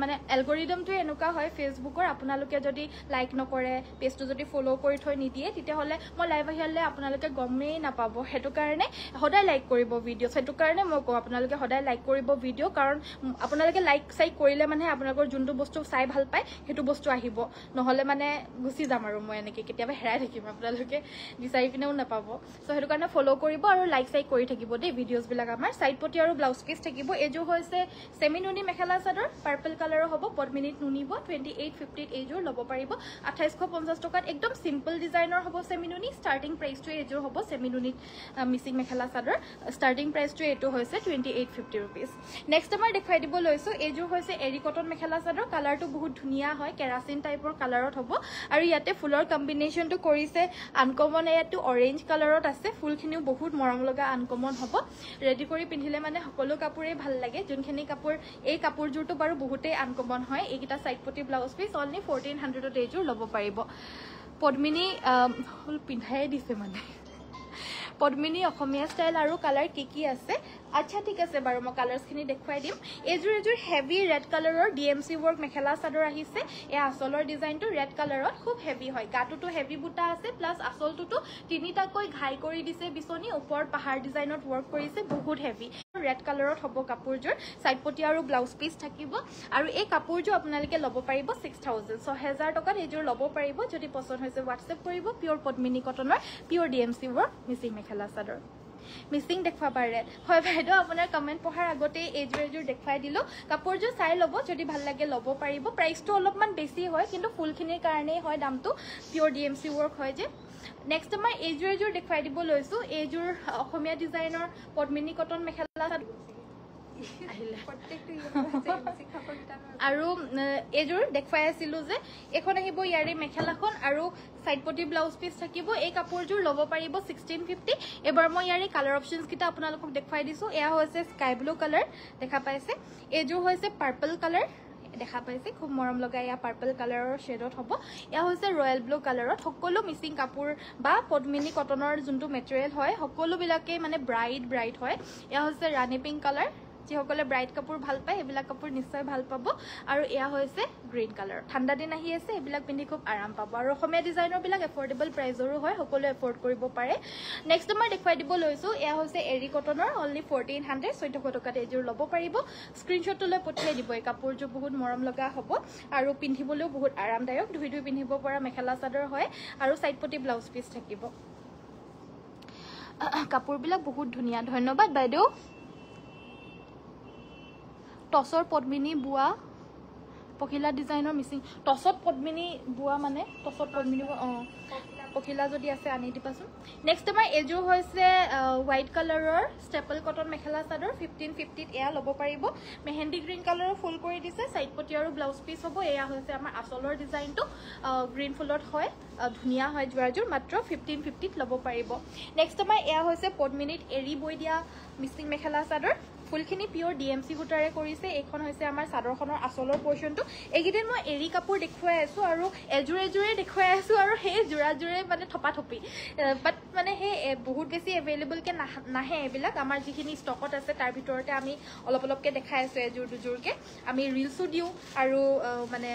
মানে এলগৰিদমটো এনেকুৱা হয় ফেসবুকৰ আপোনালোকে যদি লাইক নকৰে পেজটো যদি ফলো কৰি থৈ নিদিয়ে তেতিয়াহ'লে মই লাইভ আহিলে আপোনালোকে গমেই নাপাব সেইটো কাৰণে সদায় লাইক কৰিব ভিডিঅ' সেইটো কাৰণে মই কওঁ আপোনালোকে সদায় লাইক কৰিব ভিডিঅ' কাৰণ আপোনালোকে লাইক কৰিলে মানে আপোনালোকৰ যোনটো বস্তু চাই ভাল পায় সেইটো বস্তু আহিব নহ'লে মানে গুচি যাম আৰু মই এনেকৈ কেতিয়াবা হেৰাই থাকিম আপোনালোকে বিচাৰি পিনেও নাপাব সো হেতু কাৰণে ফলো কৰিব আৰু লাইক কৰি থাকিব দে ভিডিওস বিলাক আমাৰ সাইড পটি আৰু ব্লাউজ পিস থাকিব এযোৰ হৈছে সেমি নুনি মেখেলা চাদৰ পাৰ্পল কালাৰৰ হ'ব পদ্মিনীত নুনিব 2850 এযোৰ ল'ব পাৰিব 2850 টকাত একদম সিম্পল ডিজাইনৰ হ'ব সেমি নুনি ষ্টাৰ্টিং প্ৰাইসটো এযোৰ হ'ব সেমি নুনিত মিচিং মেখেলা চাদৰ ষ্টাৰ্টিং প্ৰাইসটো এটো হৈছে 2850 रुपीस নেক্সট আমাৰ দেখাই দিব লৈছো এযোৰ হৈছে এৰি কটন মেখেলা চাদৰ কালাৰটো বহুত ধুনীয়া হয় কেৰাচিন টাইপৰ কালাৰত হ'ব আৰু ইয়াতে ফুলৰ কম্বিনেশনটো কৰিছে আনকমন এটো অৰেঞ্জ কালাৰত আছে ফুলখিনিও বহুত মৰম লগা আনকমন হ'ব ৰেডি কৰি পিন্ধিলে মানে সকলো কাপোৰেই ভাল লাগে যোনখিনি কাপোৰ এই কাপোৰযোৰটো বাৰু বহুতেই আনকমন হয় এইকিটা সাইড পটি ব্লাউজ পিস অনলি 1400 এযোৰ ল'ব পাৰিব পদ্মিনী ফুল পিন্ধাই দিছে মানে পদ্মিনী অসমীয়া স্টাইল আৰু কালাৰ কি আছে আচ্ছা ঠিক আছে বাৰু মই কালাৰছখিনি দেখুৱাই দিম এযোৰ হেভি ৰেড কালাৰৰ ডিএমসি ওয়াৰ্ক মেখেলা চাদৰ আহিছে এই আসলৰ ডিজাইনটো ৰেড কালাৰত খুব হেভি হয় গাটোটো হেভি বুটা আছে প্লাস আসলটোটো তিনিটাকৈ ঘাই কৰি দিছে বিচনি ওপৰত পাহাৰ ডিজাইনত ওয়াৰ্ক কৰিছে বহুত হেভি ৰেড কালাৰত হ'ব কাপোৰযোৰ সাইড পটি আৰু ব্লাউজ পিস থাকিব আৰু এই কাপোৰযোৰ আপোনালোকে ল'ব পাৰিব 6000 6000 টকাত এযোৰ ল'ব পাৰিব যদি পছন্দ হৈছে WhatsApp কৰিব পিওৰ পদ্মিনী কটনৰ pure DMC work Mising mekhela chador missing দেখুৱাবা red হয় বাইদেউ আপোনাৰ কমেন্ট পঢ়াৰ আগতে এযোৰ দেখুৱাই দিলো কাপোৰযোৰ চাই ল'ব যদি ভাল লাগে ল'ব পাৰিব প্ৰাইসটো অলপমান বেছি হয় কিন্তু ফুলখিনিৰ কাৰণে হয় দামটো পিওৰ ডিএমসি ওয়াৰ্ক হয় যে নেক্সট আমাৰ এযোৰ দেখুৱাই দিব লৈছো এযোৰ অসমীয়া ডিজাইনৰ পদ্মিনী কটন মেখেলা আৰু এযোৰ দেখুৱাই আছিলো যে এখন আহিব ইয়াৰে মেখেলাখন আৰু সাইড পটি ব্লাউজ পিস থাকিব এই কাপোৰযোৰ ল'ব পাৰিব 1650 এবাৰ মই ইয়াৰে কালাৰ অপশনছ কিটা আপোনালোকক দেখুৱাই দিছো এয়া হৈছে স্কাই ব্লু কালাৰ দেখা পাইছে এযোৰ হৈছে পাৰ্পল কালাৰ দেখা পাইছে খুব মৰম লগা ইয়া পাৰ্পল কালাৰৰ শেডত হ'ব ইয়া হৈছে ৰয়েল ব্লু কালাৰত সকলো মিচিং কাপোৰ বা পদ্মিনী কটনৰ যোনটো মেটেৰিয়েল হয় সকলো বিলাকে মানে ব্ৰাইট হয় ইয়া হৈছে ৰাণী পিংক কালাৰ যিসকলে ব্ৰাইট কাপোৰ ভাল পায় এইবিলাক কাপোৰ নিশ্চয় ভাল পাব আৰু এয়া হৈছে গ্ৰীণ কালাৰ ঠাণ্ডা দিন আহি আছে এইবিলাক পিন্ধি খুব আৰাম পাব আৰু অসমীয়া ডিজাইনৰবিলাক এফৰ্ডেবল প্ৰাইজৰো হয় সকলোৱে এফৰ্ড কৰিব পাৰে নেক্সট মই দেখুৱাই দিব লৈছোঁ এয়া হৈছে এৰি কটনৰ অনলি 1400 1400 টকাত এইযোৰ ল'ব পাৰিব স্ক্ৰীনশ্বটটো লৈ পঠিয়াই দিব এই কাপোৰযোৰ বহুত মৰম লগা হ'ব আৰু পিন্ধিবলৈও বহুত আৰামদায়ক ধুই ধুই পিন্ধিব পৰা মেখেলা চাদৰ হয় আৰু সাইড পটি ব্লাউজ পিচ থাকিব কাপোৰবিলাক বহুত ধুনীয়া ধন্যবাদ বাইদেউ টসৰ পদ্মিনী বুয়া পখিলা ডিজাইনৰ মিচিং টসত পদ্মিনী বুয়া মানে টসত পদ্মিনী পখিলা যদি আছে আনি দিবাচোন নেক্সট আমাৰ এযোৰ হৈছে হোৱাইট কালাৰৰ ষ্টেপল কটন মেখেলা চাদৰ 1550 এয়া ল'ব পাৰিব মেহেন্দি গ্ৰীণ কালাৰৰ ফুল কৰি দিছে সাইড পটি আৰু ব্লাউজ পিচ হ'ব এয়া হৈছে আমাৰ আচলৰ ডিজাইনটো গ্ৰীণ ফুলত হয় ধুনীয়া হয় যোৰাযোৰ মাত্ৰ 1550 ল'ব পাৰিব নেক্সট আমাৰ এয়া হৈছে পদ্মিনীত এৰি বৈ দিয়া মিচিং মেখেলা চাদৰ ফুলখিনি পিওৰ ডিএমসি সূতাৰে কৰিছে এইখন হৈছে আমাৰ চাদৰখনৰ আচলৰ পৰ্চনটো এইকেইদিন মই এৰি কাপোৰ দেখুৱাই আছো আৰু এজোৰে দেখুৱাই আছো আৰু সেই জোৰাজোৰে মানে থপাথপি বাট মানে সেই বহুত বেছি এভেইলেবলকে নাহে এইবিলাক আমাৰ যিখিনি ষ্টকত আছে তাৰ ভিতৰতে আমি অলপকে দেখাই আছো এজোৰ দুজোৰকে আমি ৰিলছো দিওঁ আৰু মানে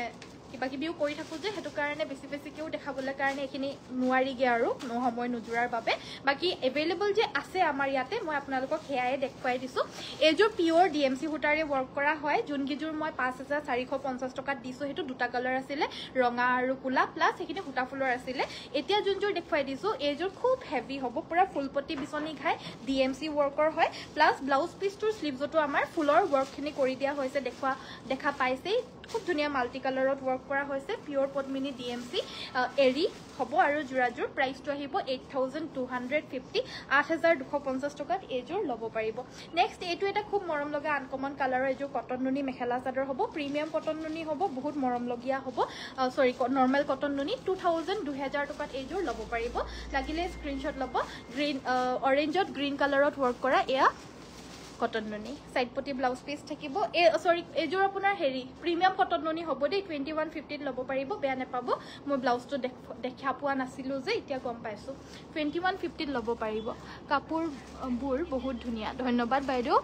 কিবা কিবিও কৰি থাকো যে হেতু কাৰণে বেছিকেও দেখাবলৈ কাৰণে এখিনি নোৱাৰিগে আৰু সময় নজুৰাৰ বাবে বাকি এভেইলেবল যে আছে আমাৰ ইয়াতে মই আপোনালোকক হেয়াই দেখুৱাই দিছো এজোৰ পিওৰ ডিএমসি সূতাৰে ওয়াৰ্ক কৰা হয় যোনগিজোৰ মই 5450 টকাত দিছো হেতু দুটা কালাৰ আছিল ৰঙা আৰু কুলা প্লাস এখিনি সূতা ফুলৰ আছিল এতিয়া যোনজোৰ দেখুৱাই দিছো এজোৰ খুব হেভি হ'ব পুৰা ফুলপটি বিচনি ঘাই ডিএমসি ওয়াৰ্কৰ হয় প্লাস ব্লাউজ পিচটোৰ স্লিভজটো আমাৰ ফুলৰ ওয়াৰ্কখিনি কৰি দিয়া হৈছে দেখা পাইছে খুব ধুনীয়া মাল্টি কালাৰত ওয়াৰ্ক কৰা হৈছে পিওৰ পদ্মিনী ডিএমসি এৰি হ'ব আৰু জোৰাজোৰ প্ৰাইসটো আহিব 8250 8250 টকাত এজোৰ ল'ব পাৰিব নেক্সট এইটো এটা খুব মৰম লগা আনকমন কালাৰৰ এজোৰ কটন নুনি মেখেলা চাদৰ হ'ব প্ৰিমিয়াম কটন নুনি হ'ব বহুত মৰম লগিয়া হ'ব সৰি নৰ্মেল কটন নুনি 2000 টকাত এজোৰ ল'ব পাৰিব লাগিলে স্ক্ৰীনশ্বট ল'ব গ্ৰীণ অৰেঞ্জত গ্ৰীণ কালাৰত ওয়াৰ্ক কৰা এয়া কটন নুনি সাইড পটি ব্লাউজ পিচ থাকিব সৰি এজোৰ আপোনাৰ হেৰি প্ৰিমিয়াম কটন নুনি হ'ব দেই 2150 ল'ব পাৰিব বেয়া নাপাব মই ব্লাউজটো দেখা পোৱা নাছিলো যে এতিয়া গম পাইছো 2150 ল'ব পাৰিব কাপোৰবোৰ বহুত ধুনীয়া ধন্যবাদ বাইদেউ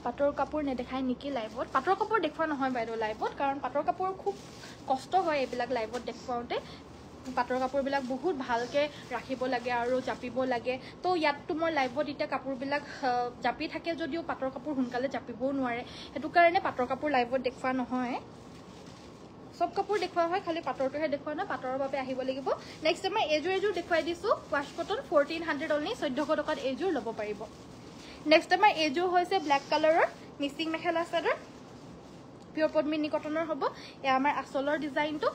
পাটৰ কাপোৰ নেদেখাই নেকি লাইভত পাটৰ কাপোৰ দেখুৱা নহয় বাইদেউ লাইভত কাৰণ পাটৰ কাপোৰ খুব কষ্ট হয় এইবিলাক লাইভত দেখুৱাওতে পাটৰ কাপোৰবিলাক বহুত ভালকে ৰাখিব লাগে আৰু জাপিব লাগে তো ইয়াতটো মই লাইভত ইটা কাপোৰবিলাক জাপি থাকে যদিও পাটৰ কাপোৰ সোনকালে জাপিবও নোৱাৰে হেতু কাৰণে পাটৰ কাপোৰ লাইভত দেখুৱা নহয় সব কাপোৰ দেখুৱা হয় খালি পাটৰটোহে দেখুৱা না পাটৰৰ বাবে আহিব লাগিব নেক্সট মই এজোৰ দেখুৱাই দিছো ওয়াশ কটন 1400 অনলি 1400 টকাত এজোৰ ল'ব পাৰিব নেক্সট আমাৰ এজোৰ হৈছে ব্ল্যাক কালাৰৰ মিচিং মেখেলা চাদৰ পিওৰ পদ্মিনী কটনৰ হ'ব এয়া আমাৰ আচলৰ ডিজাইনটো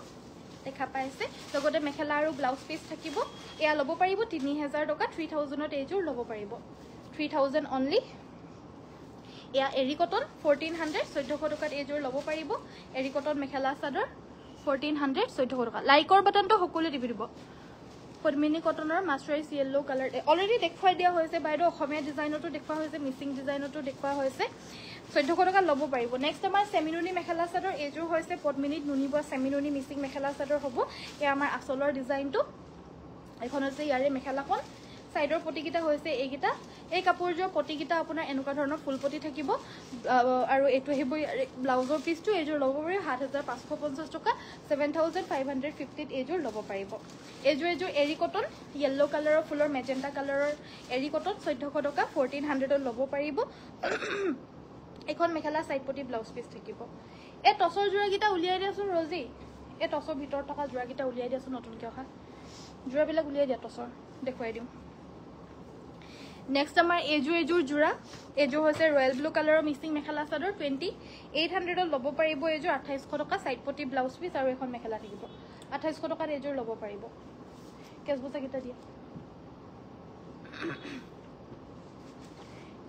দেখা পাইছে লগতে মেখেলা আৰু ব্লাউজ পিচ থাকিব এয়া ল'ব পাৰিব 3000 টকা 3000ত এজোৰ ল'ব পাৰিব 3000 অনলি এয়া এৰি কটন 1400 1400 টকাত এজোৰ ল'ব পাৰিব এৰি কটন মেখেলা চাদৰ 1400 1400 টকা লাইকৰ বাটনটো সকলোৱে টিপি দিব পদ্মিনী কটনৰ মাস্টাৰাইজ ইয়েলো কালাৰ অলৰেডি দেখুৱাই দিয়া হৈছে বাইদেউ অসমীয়া ডিজাইনতো দেখুৱা হৈছে মিচিং ডিজাইনতো দেখুৱা হৈছে 1400 টকা ল'ব পাৰিব নেক্সট আমাৰ সেমিনুনি মেখেলা চাদৰ এজোৰ হৈছে পদ্মিনীত নুনিব সেমিনুনি মিচিং মেখেলা চাদৰ হ'ব এ আমাৰ আচলৰ ডিজাইনটো এখন হৈছে ইয়াৰে মেখেলাখন সাইডৰ পটিকিটা হৈছে এইগিটা এই কাপোৰজোৰ পটিকিটা আপোনাৰ এনেকুৱা ধৰণৰ ফুলপটি থাকিব আৰু এটো আহিব ব্লাউজৰ পিচটো এজোৰ ল'ব পাৰিব 7550 টকা 7550 এজোৰ ল'ব পাৰিব এজোৰ এৰি কটন ইয়েলো কালাৰৰ ফুলৰ মেজেন্টা কালাৰৰ এৰি কটন 1400 টকা 1400ত ল'ব পাৰিব এখন মেখেলা সাইড পটি ব্লাউজ পিচ থাকিব এ টসৰ জোৰাগিটা উলিয়াই দিয়াচোন ৰজি এ টসৰ ভিতৰ টকা জোৰাগিটা উলিয়াই দিয়াচোন নতুনকৈ অহা জোৰাবিলাক উলিয়াই দিয়া টসৰ দেখুৱাই দিওঁ নেক্সট আমাৰ এজোৰ জোৰা এজোৰ হৈছে ৰয়েল ব্লু কালাৰৰ মিচিং মেখেলা চাদৰ 2800ত ল'ব পাৰিব এজোৰ 2800 টকা সাইড পটি ব্লাউজ পিচ আৰু এখন মেখেলা থাকিব 2800 টকাত এজোৰ ল'ব পাৰিব কেছবছা কিটা দিয়া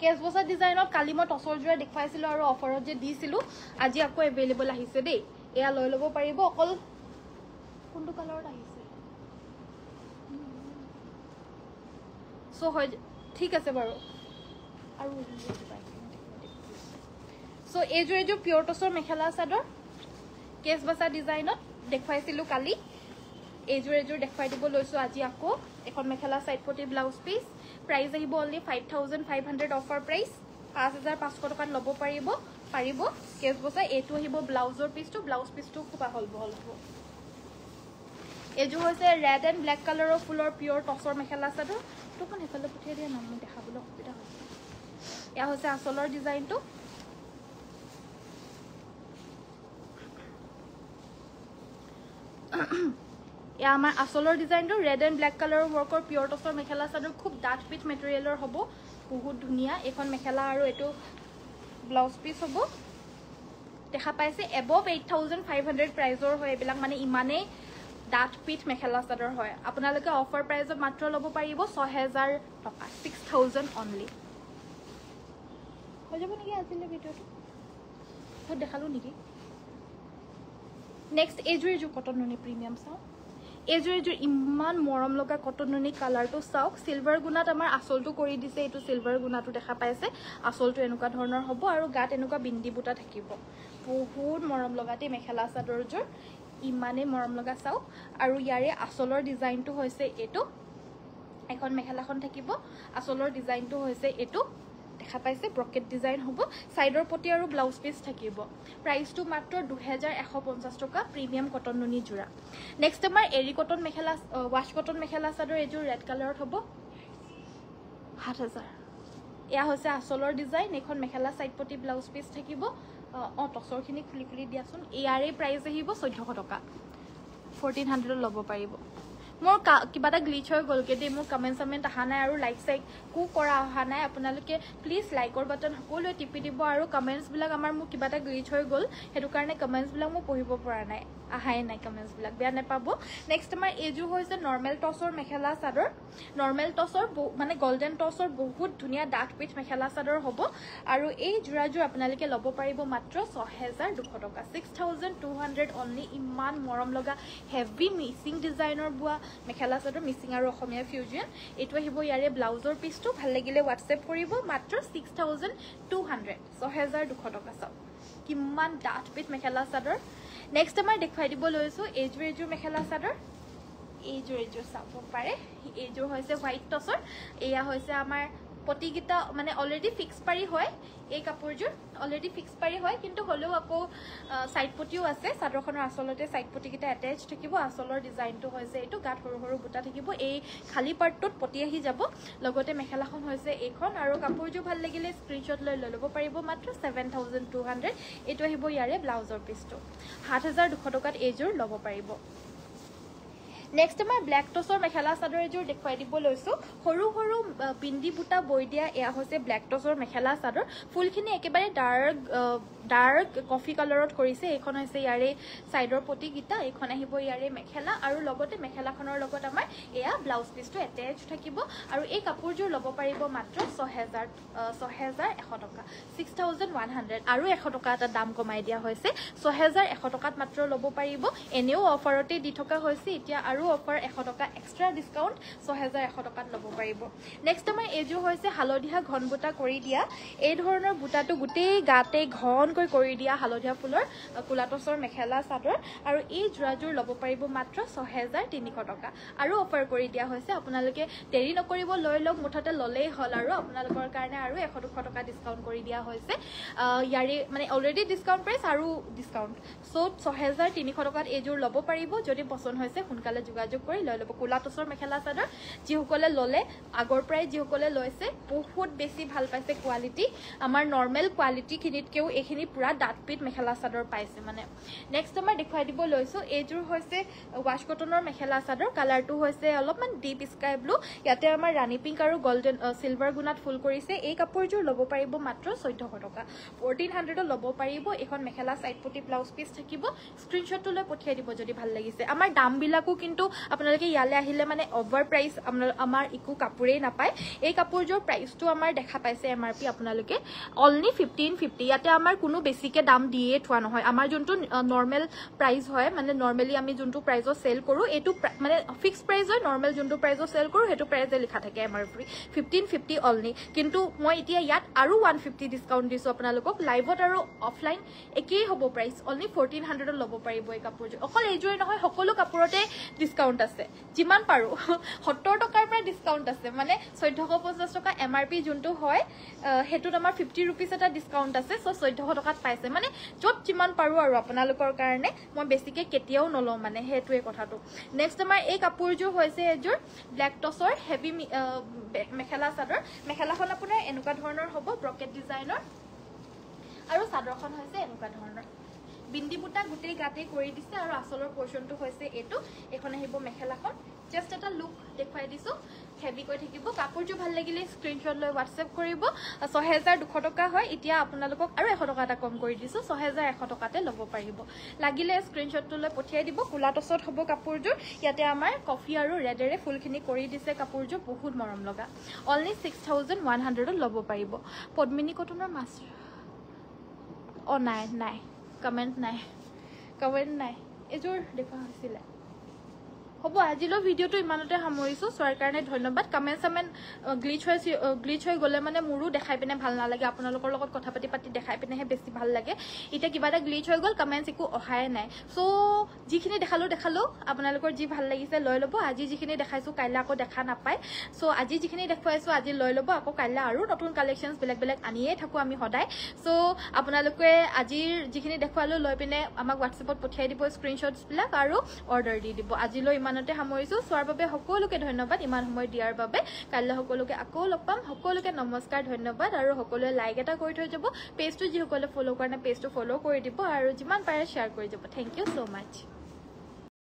কেছবছা ডিজাইনত কালি মই টসৰ জোৰা দেখুৱাইছিলো আৰু অফাৰত যে দিছিলো আজি আকৌ এভেইলেবল আহিছে দেই এয়া লৈ ল'ব পাৰিব অকল কোনটো কালাৰত আহিছে সো হয় ঠিক আছে বাৰু আৰু সো এজোৰ পিওৰ টসৰ মেখেলা চাদৰ কেছবছা ডিজাইনত দেখুৱাইছিলো কালি এজোৰ দেখুৱাই দিব লৈছো আজি আকৌ এখন মেখেলা সাইড পটি ব্লাউজ পিচ প্ৰাইস আহিব অনলি 5500 অফাৰ প্ৰাইস 5500 টকাত ল'ব পাৰিব কেছ বছাই এইটো আহিব ব্লাউজৰ পিছটো ব্লাউজ পিছটো খুব আহল বহল হ'ব এইটো হৈছে ৰেড এণ্ড ব্লেক কালাৰৰ ফুলৰ পিয়ৰ টছৰ মেখেলা চাদৰ তোকন হেফালে পঠিয়াই দিয়া নাম দেখাবলৈ অসুবিধা হৈছে এয়া হৈছে আচলৰ ডিজাইনটো এয়া আমাৰ আচলৰ ডিজাইনটো ৰেড এণ্ড ব্লেক কালাৰৰ ৱৰ্কৰ পিয়ৰ টছৰ মেখেলা চাদৰ খুব ডাঠ পিঠ মেটেৰিয়েলৰ হ'ব বহুত ধুনীয়া এখন মেখেলা আৰু এইটো ব্লাউজ পিচ হ'ব দেখা পাইছে এবভ 8500 প্ৰাইজৰ হয় এইবিলাক মানে ইমানেই ডাঠ পিঠ মেখেলা চাদৰ হয় আপোনালোকে অফাৰ প্ৰাইজত মাত্ৰ ল'ব পাৰিব 6000 টকা 6000 অনলি হৈ যাব নেকি আজিলৈ ভিডিঅ'টো বহুত দেখালো নেকি নেক্সট এজুৰি কটন নুনি প্ৰিমিয়াম চাওঁ এজুৰি ইমান মৰম লগা কটন নুনি কালাৰটো চাওক সিলভাৰ গুণাত আমাৰ আচলটো কৰি দিছে এইটো সিলভাৰ গুণাটো দেখা পাইছে আচলটো এনেকুৱা ধৰণৰ হ'ব আৰু গাত এনেকুৱা বিন্দি বুটা থাকিব বহুত মৰম লগাতে মেখেলা চাদৰযোৰ ইমানে মৰম লগা চাওক আৰু ইয়াৰে আচলৰ ডিজাইনটো হৈছে এইটো এখন মেখেলাখন থাকিব আচলৰ ডিজাইনটো হৈছে এইটো দেখা পাইছে ব্ৰকেট ডিজাইন হ'ব সাইডৰ পটি আৰু ব্লাউজ পিস থাকিব প্ৰাইসটো মাত্ৰ 2150 টকা প্ৰিমিয়াম কটন নুনি জোৰা নেক্সট আমাৰ এৰি কটন মেখেলা ওয়াশ কটন মেখেলা চাদৰ এযোৰ ৰেড কালাৰত হ'ব 7000 এয়া হৈছে আচলৰ ডিজাইন এখন মেখেলা সাইড পটি ব্লাউজ পিস থাকিব টছৰখিনি খুলি খুলি দিয়াচোন ইয়াৰে প্ৰাইস আহিব 1400 টকা 1400 ল'ব পাৰিব মোৰ কিবা এটা গ্লিচ হৈ গ'ল কেদে মোৰ কমেন্ট আহা নাই আৰু লাইক চাইক কো কৰা অহা নাই আপোনালোকে প্লিজ লাইকৰ বাটন সকলোৱে টিপি দিব আৰু কমেন্টছ বিলাক আমাৰ মোৰ কিবা এটা গ্লিচ হৈ গ'ল হেতু কাৰণে কমেন্টছ বিলাক মই পঢ়িব পৰা নাই আহাই নাই কমেন্টছ বিলাক বেয়া নাপাব নেক্সট আমাৰ এজু হৈছে নৰ্মেল টছৰ মেখেলা চাদৰ নৰ্মেল টছৰ মানে গোল্ডেন টছৰ বহুত ধুনীয়া ডাঠ পিঠ মেখেলা চাদৰ হ'ব আৰু এই জোৰাজোৰ আপোনালোকে ল'ব পাৰিব মাত্ৰ 6200 টকা 6200 অনলি ইমান মৰম লগা হেভি মিচিং ডিজাইনৰ বুৱা মেখেলা চাদৰ মিচিং আৰু অসমীয়া ফিউজন এটো আহিব ইয়াৰে ব্লাউজৰ পিছটো ভাল লাগিলে WhatsApp কৰিব মাত্ৰ 6200 6200 টকা চাও কিমান ডাঠ পিঠ মেখেলা চাদৰ নেক্সট আমাৰ দেখাই দিব লৈছো এজুৰ মেখেলা চাদৰ এজুৰ চাব পাৰে এজুৰ হৈছে হোৱাইট টছৰ এয়া হৈছে আমাৰ পটিগিটা মানে অলৰেডি ফিক্স পাৰি হয় এই কাপোৰজোৰ অলৰেডি ফিক্স পাৰি হয় কিন্তু হলেও আকৌ সাইড পটিও আছে চাদৰখনৰ আচলতে সাইড পটিগিটা অ্যাটাচ থাকিব আচলৰ ডিজাইনটো হৈছে এইটো গাত সৰু সৰু বুটা থাকিব এই খালি পাৰ্টটোত পটি আহি যাব লগতে মেখেলাখন হৈছে এইখন আৰু কাপোৰজোৰ ভাল লাগিলে স্ক্ৰিনশ্বট লৈ ল'ব পাৰিব মাত্ৰ 7200 এটো আহিব ইয়াৰে ব্লাউজৰ পিছটো 7200 টকাত এজোৰ ল'ব পাৰিব নেক্সট আমাৰ ব্ল্যাক টছৰ মেখেলা চাদৰ এজোৰ দেখুৱাই দিব লৈছো সৰু সৰু বিন্দি বুটা বৈ দিয়া এয়া হৈছে ব্ল্যাক টছৰ মেখেলা চাদৰ ফুলখিনি একেবাৰে ডাৰ্ক কফি কালাৰত কৰিছে এখন হৈছে ইয়াৰে সাইডৰ পটি গিটা এখন আহিব ইয়াৰে মেখেলা আৰু লগতে মেখেলাখনৰ লগত আমাৰ এয়া ব্লাউজ পিছটো অ্যাটাচ থাকিব আৰু এই কাপোৰজোৰ ল'ব পাৰিব মাত্ৰ 6100 টকা 6100 আৰু 100 টকা এটা দাম কমাই দিয়া হৈছে 6100 টকাত মাত্ৰ ল'ব পাৰিব এনেও অফাৰতে দি থকা হৈছে এতিয়া আৰু অফাৰ 100 টকা এক্সট্ৰা ডিসকাউন্ট 6100 টকাত ল'ব পাৰিব নেক্সট আমাৰ এজু হৈছে হালধিয়া ঘন বুটা কৰি দিয়া এই ধৰণৰ বুটাটো গুটেই গাতে ঘন কৰি দিয়া হালধিয়া ফুলৰ কুলাটছৰ মেখেলা চাদৰ আৰু এই জোৰাজোৰ ল'ব পাৰিব মাত্ৰ 6300 টকা আৰু অফাৰ কৰি দিয়া হৈছে আপোনালোকে দেৰি নকৰিব লৈ লওক মুঠতে ললেই হল আৰু আপোনালোকৰ কাৰণে আৰু 100 টকা ডিসকাউন্ট কৰি দিয়া হৈছে ইয়াৰে মানে অলৰেডি ডিসকাউন্ট প্ৰাইস আৰু ডিসকাউন্ট সো 6300 টকাত এজোৰ ল'ব পাৰিব যদি পছন্দ হৈছে সোনকালে যোগাযোগ কৰি লৈ ল'ব কুলাটছৰ মেখেলা চাদৰ যিসকলে ললে আগৰ পৰাই যিসকলে লৈছে বহুত বেছি ভাল পাইছে কোৱালিটি আমাৰ নৰ্মেল কোৱালিটি খিনিতকেও এইখিনি পুৰা ডাঠ পিঠ মেখেলা চাদৰ পাইছে মানে নেক্সট আমাৰ দেখুৱাই দিব লৈছো এজোৰ হৈছে ওয়াশ কটনৰ মেখেলা চাদৰ কালাৰটো হৈছে অলপমান ডিপ স্কাই ব্লু ইয়াতে আমাৰ ৰাণী পিংক আৰু গোল্ডেন সিলভাৰ গুণাত ফুল কৰিছে এই কাপোৰজোৰ ল'ব পাৰিব মাত্ৰ 1400 টকা 1400 ল'ব পাৰিব এখন মেখেলা সাইড পটি ব্লাউজ পিস থাকিব স্ক্ৰিনশ্বটটো লৈ পঠিয়াই দিব যদি ভাল লাগিছে আমাৰ দাম বিলাকো কিন্তু আপোনালোকে ইয়ালে আহিলে মানে ওভাৰ প্ৰাইস আমাৰ ইকো কাপোৰেই নাপায় এই কাপোৰজোৰ প্ৰাইসটো আমাৰ দেখা পাইছে এমআৰপি আপোনালোকে অনলি 1550 ইয়াতে আমাৰ কোনো বেছিকে দাম দিয়ে থোৱা নহয় আমাৰ যোনটো নৰ্মেল প্ৰাইস হয় মানে নৰ্মেলি আমি যোনটো প্ৰাইসত সেল কৰো এটো মানে ফিক্স প্ৰাইস হয় নৰ্মেল যোনটো প্ৰাইসত সেল কৰো হেতু প্ৰাইসে লিখা থাকে এমআৰপি 1550 অনলি কিন্তু মই এতিয়া ইয়াত আৰু 150 ডিসকাউন্ট দিছো আপোনালোকক লাইভত আৰু অফলাইন একেই হ'ব প্ৰাইস অনলি 1400 ল'ব পাৰিব এই কাপোৰজোৰ অকল এজোৰে নহয় সকলো কাপোৰতে ডিসকাউন্ট আছে যিমান পাৰো 70 টকাৰ পৰা ডিসকাউন্ট আছে মানে 1450 টকা এমআৰপি যোনটো হয় হেতুত আমাৰ 50 रुपीस এটা ডিসকাউন্ট আছে সো 1400 টকাত পাইছে মানে যত যিমান পাৰো আৰু আপোনালোকৰ কাৰণে মই বেছিকে কেতিয়াও নলও মানে হেতুৱে কথাটো নেক্সট আমাৰ এই কাপোৰযোৰ হৈছে এযোৰ ব্ল্যাক টছৰ হেভি মেখেলা চাদৰ মেখেলাখন আপোনাৰ এনেকুৱা ধৰণৰ হ'ব ব্ৰকেট ডিজাইনৰ আৰু চাদৰখন হৈছে এনেকুৱা ধৰণৰ বিন্দি বুটা গুটেই গাতে কৰি দিছে আৰু আসলৰ পোৰশনটো হৈছে এটো এখন আহিব মেখেলাখন জাস্ট এটা লুক দেখুৱাই দিছো হেভি কৈ থাকিব কাপোৰযোৰ ভাল লাগিলে স্ক্ৰিনশ্বট লৈ WhatsApp কৰিব 6200 টকা হয় এতিয়া আপোনালোকক আৰু 100 টকা এটা কম কৰি দিছো 6100 টকাতে ল'ব পাৰিব লাগিলে স্ক্ৰিনশ্বটটো লৈ পঠিয়াই দিব কুলা টছত হ'ব কাপোৰযোৰ ইয়াতে আমাৰ কফি আৰু ৰেডেৰে ফুলখিনি কৰি দিছে কাপোৰযোৰ বহুত মৰম লগা অনলি 6100 ল'ব পাৰিব পদ্মিনী কটনৰ মাছ নাই কমেন্ট নাই এযোৰ দেখা হৈছিলে হ'ব আজিলৈ ভিডিওটো ইমানতে সামৰিছো সোৱাৰ কাৰণে ধন্যবাদ কমেন্ট সামেন গ্লিচ হৈ গলে মানে মোৰো দেখাই পিনে ভাল নালাগে আপোনালোকৰ লগত কথা পাতি দেখাই পিনেহে বেছি ভাল লাগে ইটা কিবা এটা গ্লিচ হৈ গল কমেন্টস একো অহাই নাই সো যিখিনি দেখালো আপোনালোকৰ যি ভাল লাগিছে লৈ লব আজি যিখিনি দেখাইছো কাইলে আকৌ দেখা নাপায় সো আজি যিখিনি দেখুৱাইছো আজি লৈ লব আকৌ কাইলে আৰু নতুন কালেকশনস বেলেগ আনিয়ে থাকো আমি সদায় সো আপোনালোকে আজিৰ যিখিনি দেখুৱালো লৈ পিনে আমাক WhatsAppত পঠিয়াই দিব স্ক্ৰিনশ্বটস বিলাক আৰু অৰ্ডাৰ দি দিব আজিলৈ ইমানতে সামৰিছো সোৱাৰ বাবে সকলোকে ধন্যবাদ ইমান সময় দিয়াৰ বাবে কাইলৈ সকলোকে আকৌ লগ পাম সকলোকে নমস্কাৰ ধন্যবাদ আৰু সকলোৱে লাইক এটা কৰি থৈ যাব পেজটো যি সকলে ফলো কৰা নাই পেজটো ফলো কৰি দিব আৰু যিমান পাৰে শ্বেয়াৰ কৰি যাব থ্যাংক ইউ সো মাচ